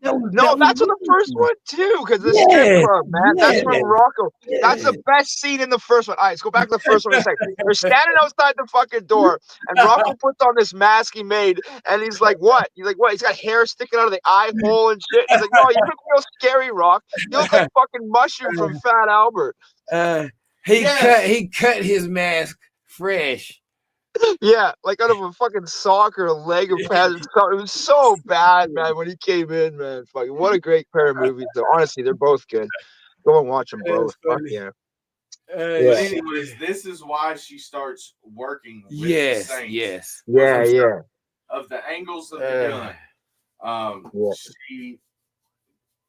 That's in the first one too, because the strip club, man. That's from Rocco. That's the best scene in the first one. All right, let's go back to the first one in a second. They're standing outside the fucking door, and Rocco puts on this mask he made, and he's like, "What?" He's like, "What?" He's got hair sticking out of the eye hole and shit. He's like, "No, you look real scary, Rock. You look like fucking Mushroom from Fat Albert." He cut his mask fresh. Yeah, like out of a fucking sock or a leg of pants. It was so bad, man, when he came in, man. Fucking what a great pair of movies. Though. Honestly, they're both good. Go and watch them both. Fuck yeah. But anyways, this is why she starts working with the Saints. Yes. Of the angles of the gun.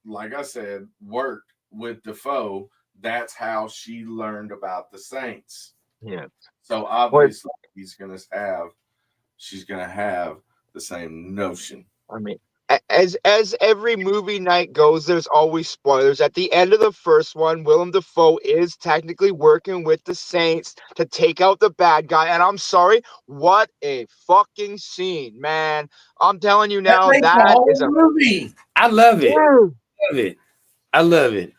like I said, worked with Defoe. That's how she learned about the Saints. Yeah. So obviously she's gonna have the same notion. I mean, as every movie night goes, there's always spoilers. At the end of the first one, Willem Dafoe is technically working with the Saints to take out the bad guy. And I'm sorry, what a fucking scene, man! I'm telling you now, makes the that whole is a movie. I love it. I love it.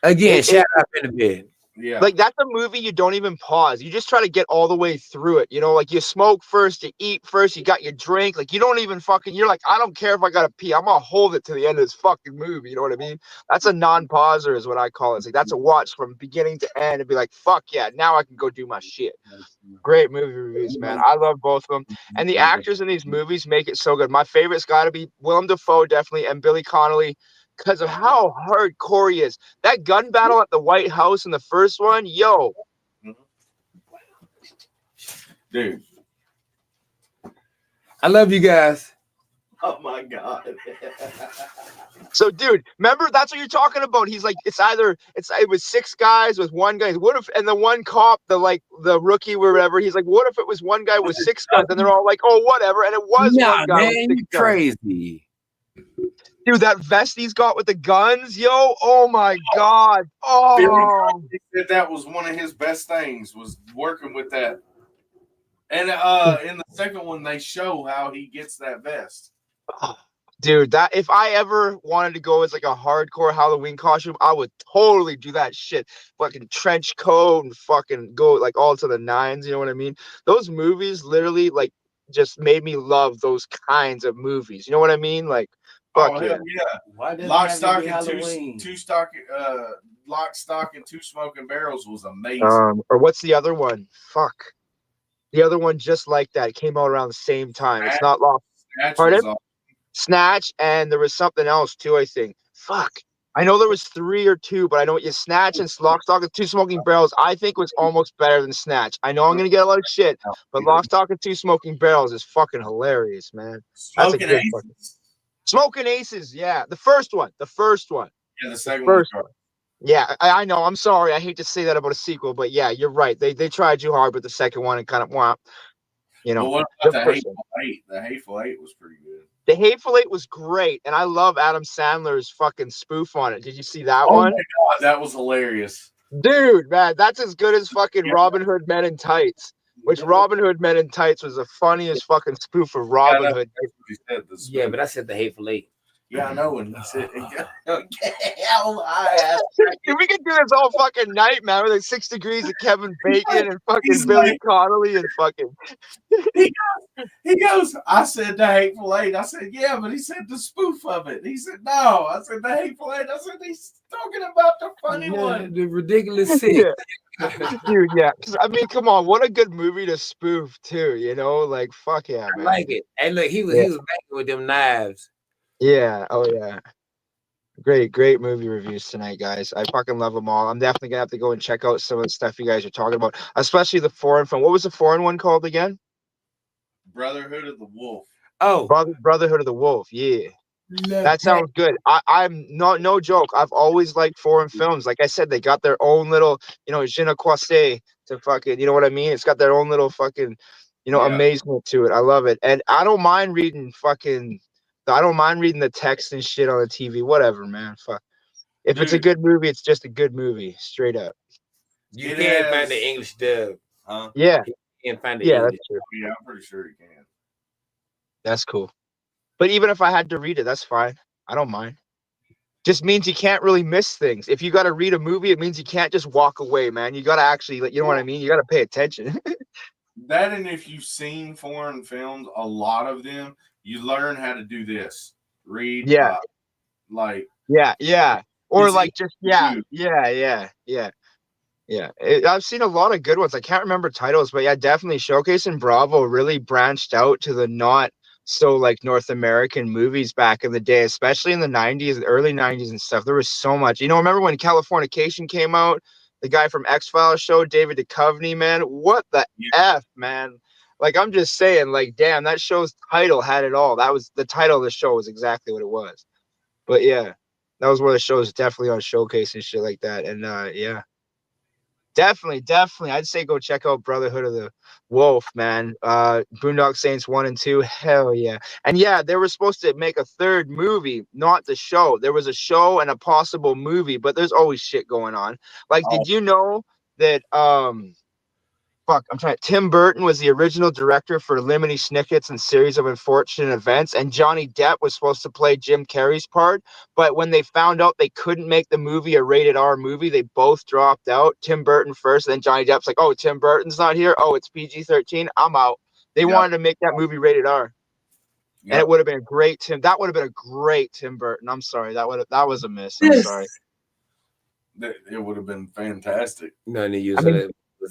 Again, shout out in the bed. Yeah. Like, that's a movie you don't even pause. You just try to get all the way through it. You know, like, you smoke first, you eat first, you got your drink. Like, you don't even fucking, you're like, I don't care if I got to pee. I'm going to hold it to the end of this fucking movie. You know what I mean? That's a non-pauser is what I call it. It's like, that's a watch from beginning to end and be like, fuck yeah, now I can go do my shit. Great movie reviews, man. I love both of them. And the actors in these movies make it so good. My favorite's got to be Willem Dafoe, definitely, and Billy Connolly, because of how hardcore he is. That gun battle at the White House in the first one, yo. Dude. I love you guys. Oh my God. So, dude, remember, that's what you're talking about. He's like, it was 6 guys with 1 guy. What if, and the one cop, the rookie, whatever, he's like, what if it was 1 guy with 6 guns? And they're all like, oh, whatever. And it was one guy with 6 you guns. crazy. Dude, that vest he's got with the guns, yo. Oh my God. Billy Oh, said that was one of his best things, was working with that. And in the second one, they show how he gets that vest. dude, that if I ever wanted to go as like a hardcore Halloween costume, I would totally do that shit. Fucking trench coat and fucking go like all to the nines. You know what I mean? Those movies literally like just made me love those kinds of movies. You know what I mean? Like, fuck yeah. Why does Lock, it have to stock, be and Halloween? Lock, Stock, and Two Smoking Barrels was amazing. Or what's the other one? Fuck. The other one just like that. It came out around the same time. It's not Lost. Snatch Pardon? was awesome. Snatch, and there was something else too, I think. Fuck. I know there was 3 or 2, but I know you Snatch and Lock, Stock, and Two Smoking Barrels, I think was almost better than Snatch. I know I'm going to get a lot of shit, but Lock, Stock, and Two Smoking Barrels is fucking hilarious, man. That's a Smoking good Aces. fucking... Smoking Aces, yeah. The first one. Yeah, the second First one. one. Yeah, I know. I'm sorry. I hate to say that about a sequel, but yeah, you're right. They tried too hard with the second one and kind of womp. You know, Well, what about the Hateful Eight? The Hateful Eight was pretty good. The Hateful Eight was great, and I love Adam Sandler's fucking spoof on it. Did you see that Oh one? my God, that was hilarious. Dude, man, that's as good as fucking Robin Hood Men in Tights. Which Robin Hood Men in Tights was the funniest fucking spoof of Robin Hood. That's what he said, the Yeah, but I said the Hateful Eight. Yeah, I know. And he said, Dude, we could do this all fucking night, man. With like 6 Degrees of Kevin Bacon and fucking He's Billy like- Connolly and fucking. he goes, I said the Hateful Eight. I said, yeah, but he said the spoof of it. He said, no. I said the Hateful Eight. I said, he's talking about the funny one. The ridiculous six. Dude, yeah. I mean, come on, what a good movie to spoof too. You know, like fuck yeah, I man. like it. And look, he was banging with them knives. Yeah. Oh yeah. Great movie reviews tonight, guys. I fucking love them all. I'm definitely gonna have to go and check out some of the stuff you guys are talking about, especially the foreign film. What was the foreign one called again? Brotherhood of the Wolf. Oh, Brotherhood of the Wolf. Yeah. That sounds good. I'm not, no joke. I've always liked foreign films. Like I said, they got their own little, you know, je ne sais to fucking, you know what I mean? It's got their own little fucking, you know, amazement to it. I love it. And I don't mind reading the text and shit on the TV. Whatever, man. Fuck. If it's a good movie, it's just a good movie. Straight up. You can't find the English dub. Huh? Yeah. You can't find the Yeah, English. that's true. Yeah, I'm pretty sure you can. That's cool. But even if I had to read it, that's fine. I don't mind. Just means you can't really miss things. If you got to read a movie, it means you can't just walk away, man. You got to actually, you know what I mean? You got to pay attention. That, and if you've seen foreign films, a lot of them, you learn how to do this. Read. Yeah. Yeah. Or It's like just, yeah. I've seen a lot of good ones. I can't remember titles, but yeah, definitely Showcase and Bravo really branched out to the not so like North American movies back in the day, especially in the 90s, the early 90s and stuff. There was so much. You know, remember when Californication came out? The guy from X-Files show, David Duchovny, man. What the F, man? Like, I'm just saying, like, damn, that show's title had it all. That was the title of the show was exactly what it was. But yeah, That was one of the shows definitely on Showcase and shit like that. And yeah. Definitely. I'd say go check out Brotherhood of the Wolf, man. Boondock Saints 1 and 2. Hell yeah. And yeah, they were supposed to make a third movie, not the show. There was a show and a possible movie, but there's always shit going on. Like, did you know that Tim Burton was the original director for Lemony Snicket's and Series of Unfortunate Events, and Johnny Depp was supposed to play Jim Carrey's part. But when they found out they couldn't make the movie a rated R movie, they both dropped out. Tim Burton first, and then Johnny Depp's like, "Oh, Tim Burton's not here. Oh, it's PG-13. I'm out." They wanted to make that movie rated R, and it would have been great. That would have been a great Tim Burton. I'm sorry, that was a miss. I'm sorry. It would have been fantastic. No,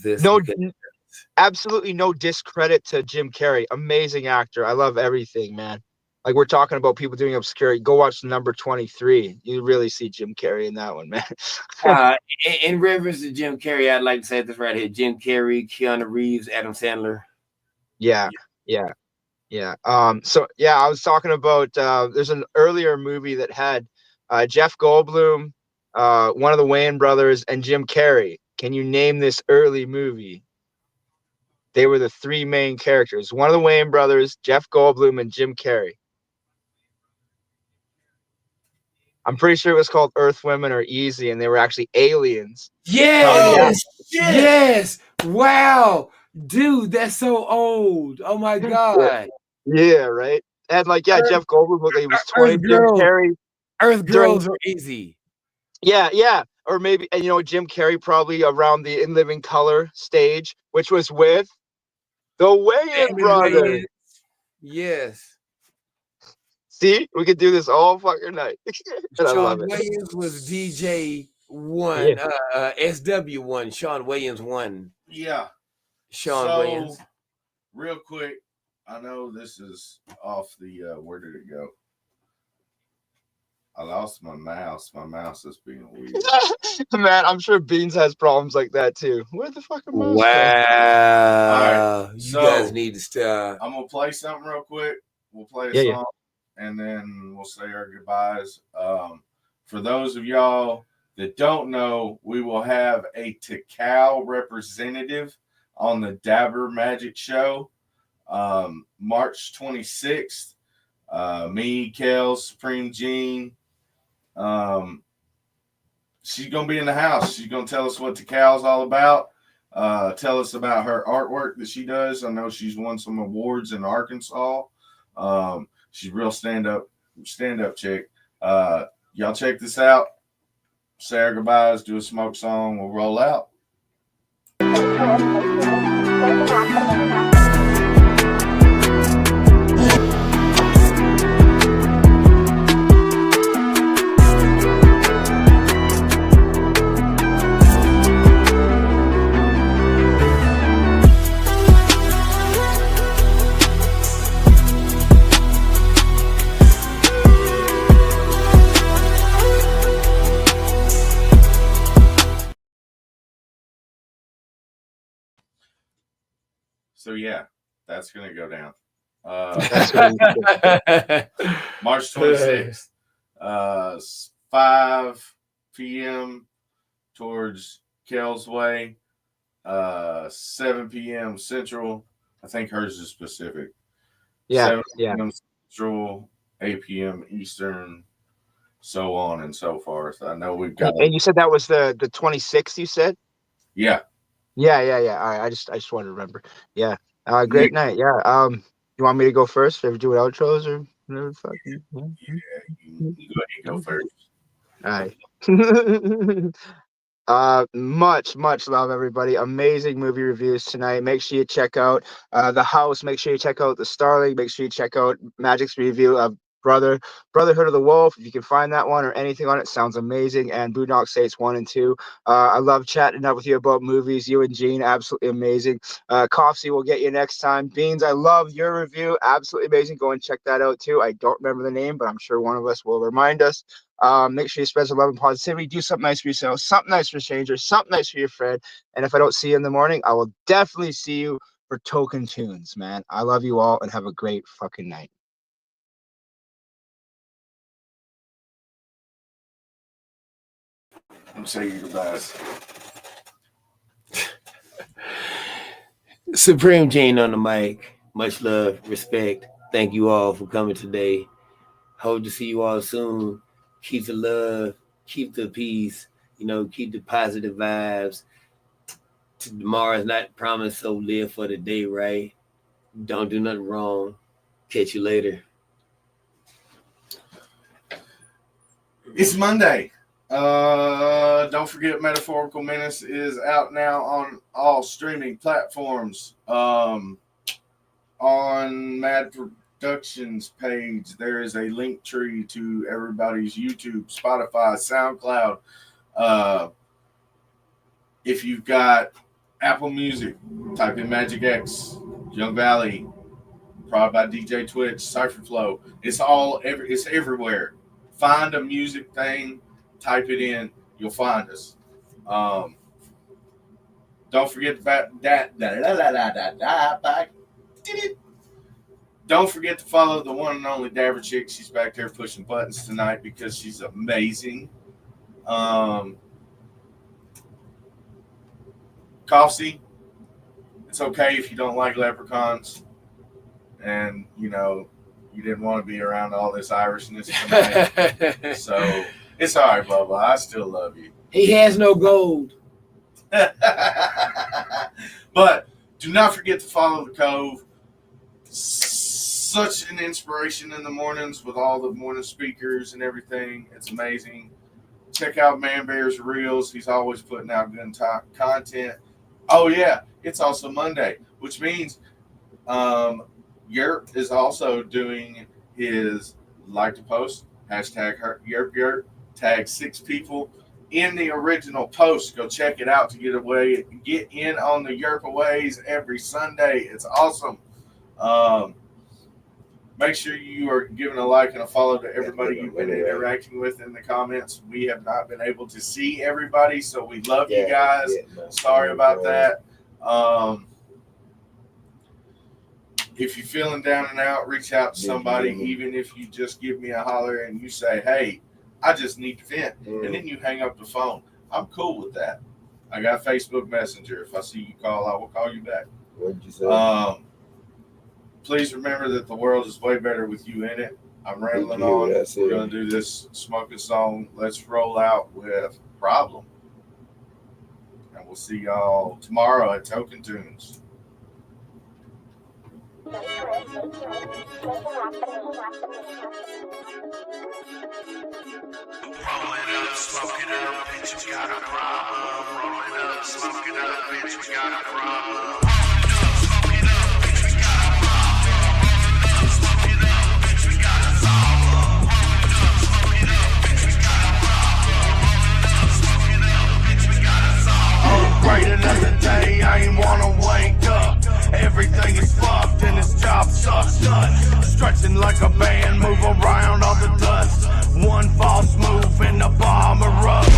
this. Absolutely no discredit to Jim Carrey. Amazing actor. I love everything, man. Like, we're talking about people doing obscurity. Go watch Number 23. You really see Jim Carrey in that one, man. In reference to Jim Carrey, I'd like to say this right here: Jim Carrey, Keanu Reeves, Adam Sandler. Yeah. So yeah, I was talking about there's an earlier movie that had Jeff Goldblum, one of the Wayans brothers, and Jim Carrey. Can you name this early movie? They were the three main characters. One of the Wayans brothers, Jeff Goldblum, and Jim Carrey. I'm pretty sure it was called Earth Women Are Easy, and they were actually aliens. Yes. Wow. Dude, that's so old. Oh, my God. Yeah, right? And like, yeah, Jeff Goldblum, he was 20. Jim Carrey. Earth Girls Are Easy. Yeah. Or maybe, and Jim Carrey probably around the In Living Color stage, which was with the Wayans brothers. Yes. See, we could do this all fucking night. Sean Wayans was DJ 1, SW1, Sean Wayans 1. Yeah. Sean Wayans. Real quick, I know this is off the, where did it go? I lost my mouse. My mouse is being weird. Man, I'm sure Beans has problems like that too. Where the fuck am I? Wow. All right, you guys need to stop. I'm going to play something real quick. We'll play a song. And then we'll say our goodbyes. For those of y'all that don't know, we will have a Tikal representative on the Dabber Magic Show, March 26th. Me, Kel, Supreme Gene. She's going to be in the house. She's going to tell us what Tikal's all about. Tell us about her artwork that she does. I know she's won some awards in Arkansas. She's real stand-up chick. Y'all check this out. Say our goodbyes, do a smoke song. We'll roll out. So yeah, that's gonna go down. March 26th, 5 p.m. towards Kel's Way, 7 p.m. Central. I think hers is Pacific. 7 p.m. Central, 8 p.m. Eastern, so on and so forth. I know we've got. And you said that was the 26th. You said. Yeah. Yeah. All right. I just wanted to remember. Yeah. Great night. Yeah. You want me to go first? Ever do outros or whatever? Fucking. Yeah. You go first. All right. Much love, everybody. Amazing movie reviews tonight. Make sure you check out The House. Make sure you check out The Starling. Make sure you check out Magik's review of Brotherhood of the Wolf. If you can find that one or anything on it, sounds amazing. And Boondock Saints 1 and 2. I love chatting up with you about movies. You and Gene, absolutely amazing. Cove-TV will get you next time. Beans, I love your review. Absolutely amazing. Go and check that out too. I don't remember the name, but I'm sure one of us will remind us. Make sure you spread some love and positivity. Do something nice for yourself, something nice for strangers, something nice for your friend. And if I don't see you in the morning, I will definitely see you for Token Tunes, man. I love you all and have a great fucking night. I'm saying you're the best. Supreme Gene on the mic. Much love, respect. Thank you all for coming today. Hope to see you all soon. Keep the love, keep the peace, keep the positive vibes. Tomorrow's not promised, so live for the day, right? Don't do nothing wrong. Catch you later. It's Monday. Don't forget Metaphorical Menace is out now on all streaming platforms. On Mad Productionz page, there is a link tree to everybody's YouTube, Spotify, SoundCloud. If you've got Apple Music, type in Magic X, Young Valley, Prod by DJ Twitch, Cypherflow. It's everywhere. Find a music thing, type it in, you'll find us. Don't forget about that. Don't forget to follow the one and only Dabber Chick. She's back there pushing buttons tonight because she's amazing. Coffee, it's okay if you don't like leprechauns and, you didn't want to be around all this Irishness tonight. So it's all right, Bubba. I still love you. He has no gold. But do not forget to follow the Cove. Such an inspiration in the mornings with all the morning speakers and everything. It's amazing. Check out Man Bear's Reels. He's always putting out good content. Oh, yeah. It's also Monday, which means Yerp is also doing his like to post, hashtag Yerp, tag 6 people in the original post. Go check it out to get in on the Yerpaways every Sunday. It's awesome. Make sure you are giving a like and a follow to everybody you've been interacting with in the comments. We have not been able to see everybody, so we love you guys. Sorry about that. If you're feeling down and out, reach out to somebody, even if you just give me a holler and you say, hey, I just need to vent, and then you hang up the phone. I'm cool with that. I got Facebook Messenger. If I see you call, I will call you back. What did you say? Please remember that the world is way better with you in it. I'm rambling on. We're going to do this smoking song. Let's roll out with Problem. And we'll see y'all tomorrow at Token Tunes. Roll it up, smoke it up, bitch, we got a problem. Roll it up, smoke it up, bitch, we got a problem. Great another day, I ain't wanna wake up. Everything is fucked and this job sucks nuts. Stretching like a band, move around all the dust. One false move and the bomb erupts.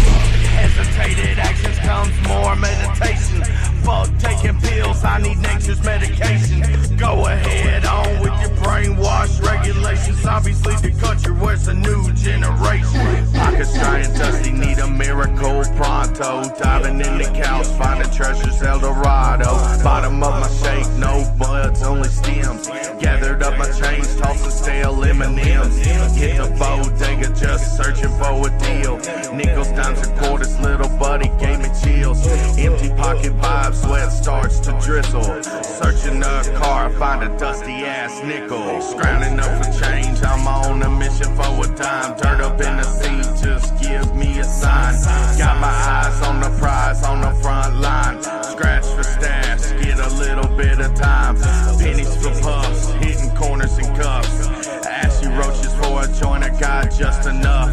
Hesitated actions comes more meditation. Fuck taking pills, I need nature's medication. Go ahead on with your brainwash regulations. Obviously the country wears a new generation. Pockets dry and dusty, need a miracle pronto. Diving in the couch, finding treasures El Dorado. Bottom of my shake, no buds, only stems. Gathered up my change, tossing stale M&M's. Hit the bodega, just searching for a deal. Nickels, dimes, and quarters, little buddy gave me chills. Empty pocket vibes, sweat starts to drizzle. Searching the car, find a dusty ass nickel. Scrounging up for change, I'm on a mission for a dime. Dirt up in the seat, just give me a sign. Got my eyes on the prize on the front line. Scratch for stash, get a little bit of time. Pennies for puffs, hitting corners and cuffs. Ashy roaches for a joint, I got just enough.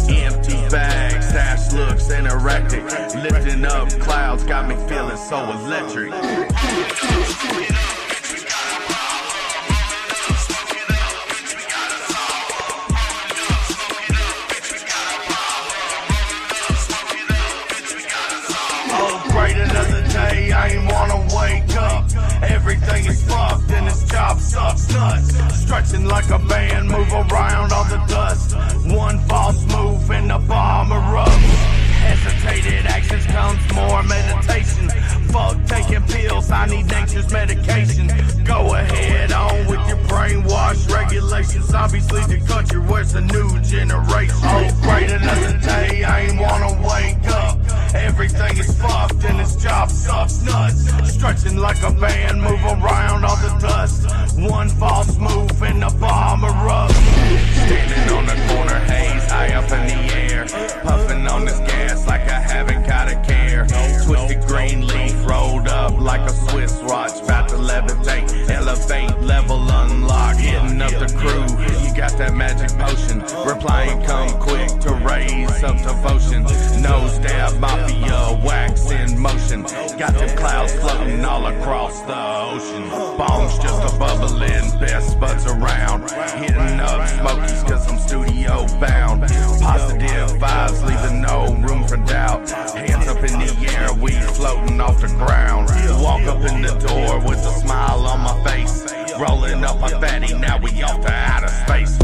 Empty bags, stash looks anorectic. Lifting up clouds got me feeling so electric. I ain't wanna wake up. Everything is fucked and this job sucks nuts. Stretching like a band, move around all the dust. One false move and the bomb erupts. Hesitate Meditated actions comes more meditation. Fuck taking pills, I need nature's medication. Go ahead on with your brainwash regulations. Obviously the country wears a new generation. Oh, great another day, I ain't wanna wake up. Everything is fucked and this job sucks nuts. Stretching like a band, move around all the dust. One false move and the bomb erupts. Standing on the corner, haze high up in the air. Puffing on this gas like I haven't got a care. Twisted green leaf rolled up like a Swiss watch. About to levitate, elevate, level unlock. Hitting up the crew, you got that magic potion. Replying come quick to raise up devotion. Nose dab, mafia, wax in motion. Got them clouds floating all across the ocean. Bombs just a bubbling, best buds around. Hitting up smokies cause I'm studio bound. Positive vibes leaving no room for doubt. Hands up in the air, we floating off the ground. Walk up in the door with a smile on my face. Rolling up my fatty, now we off to outer space.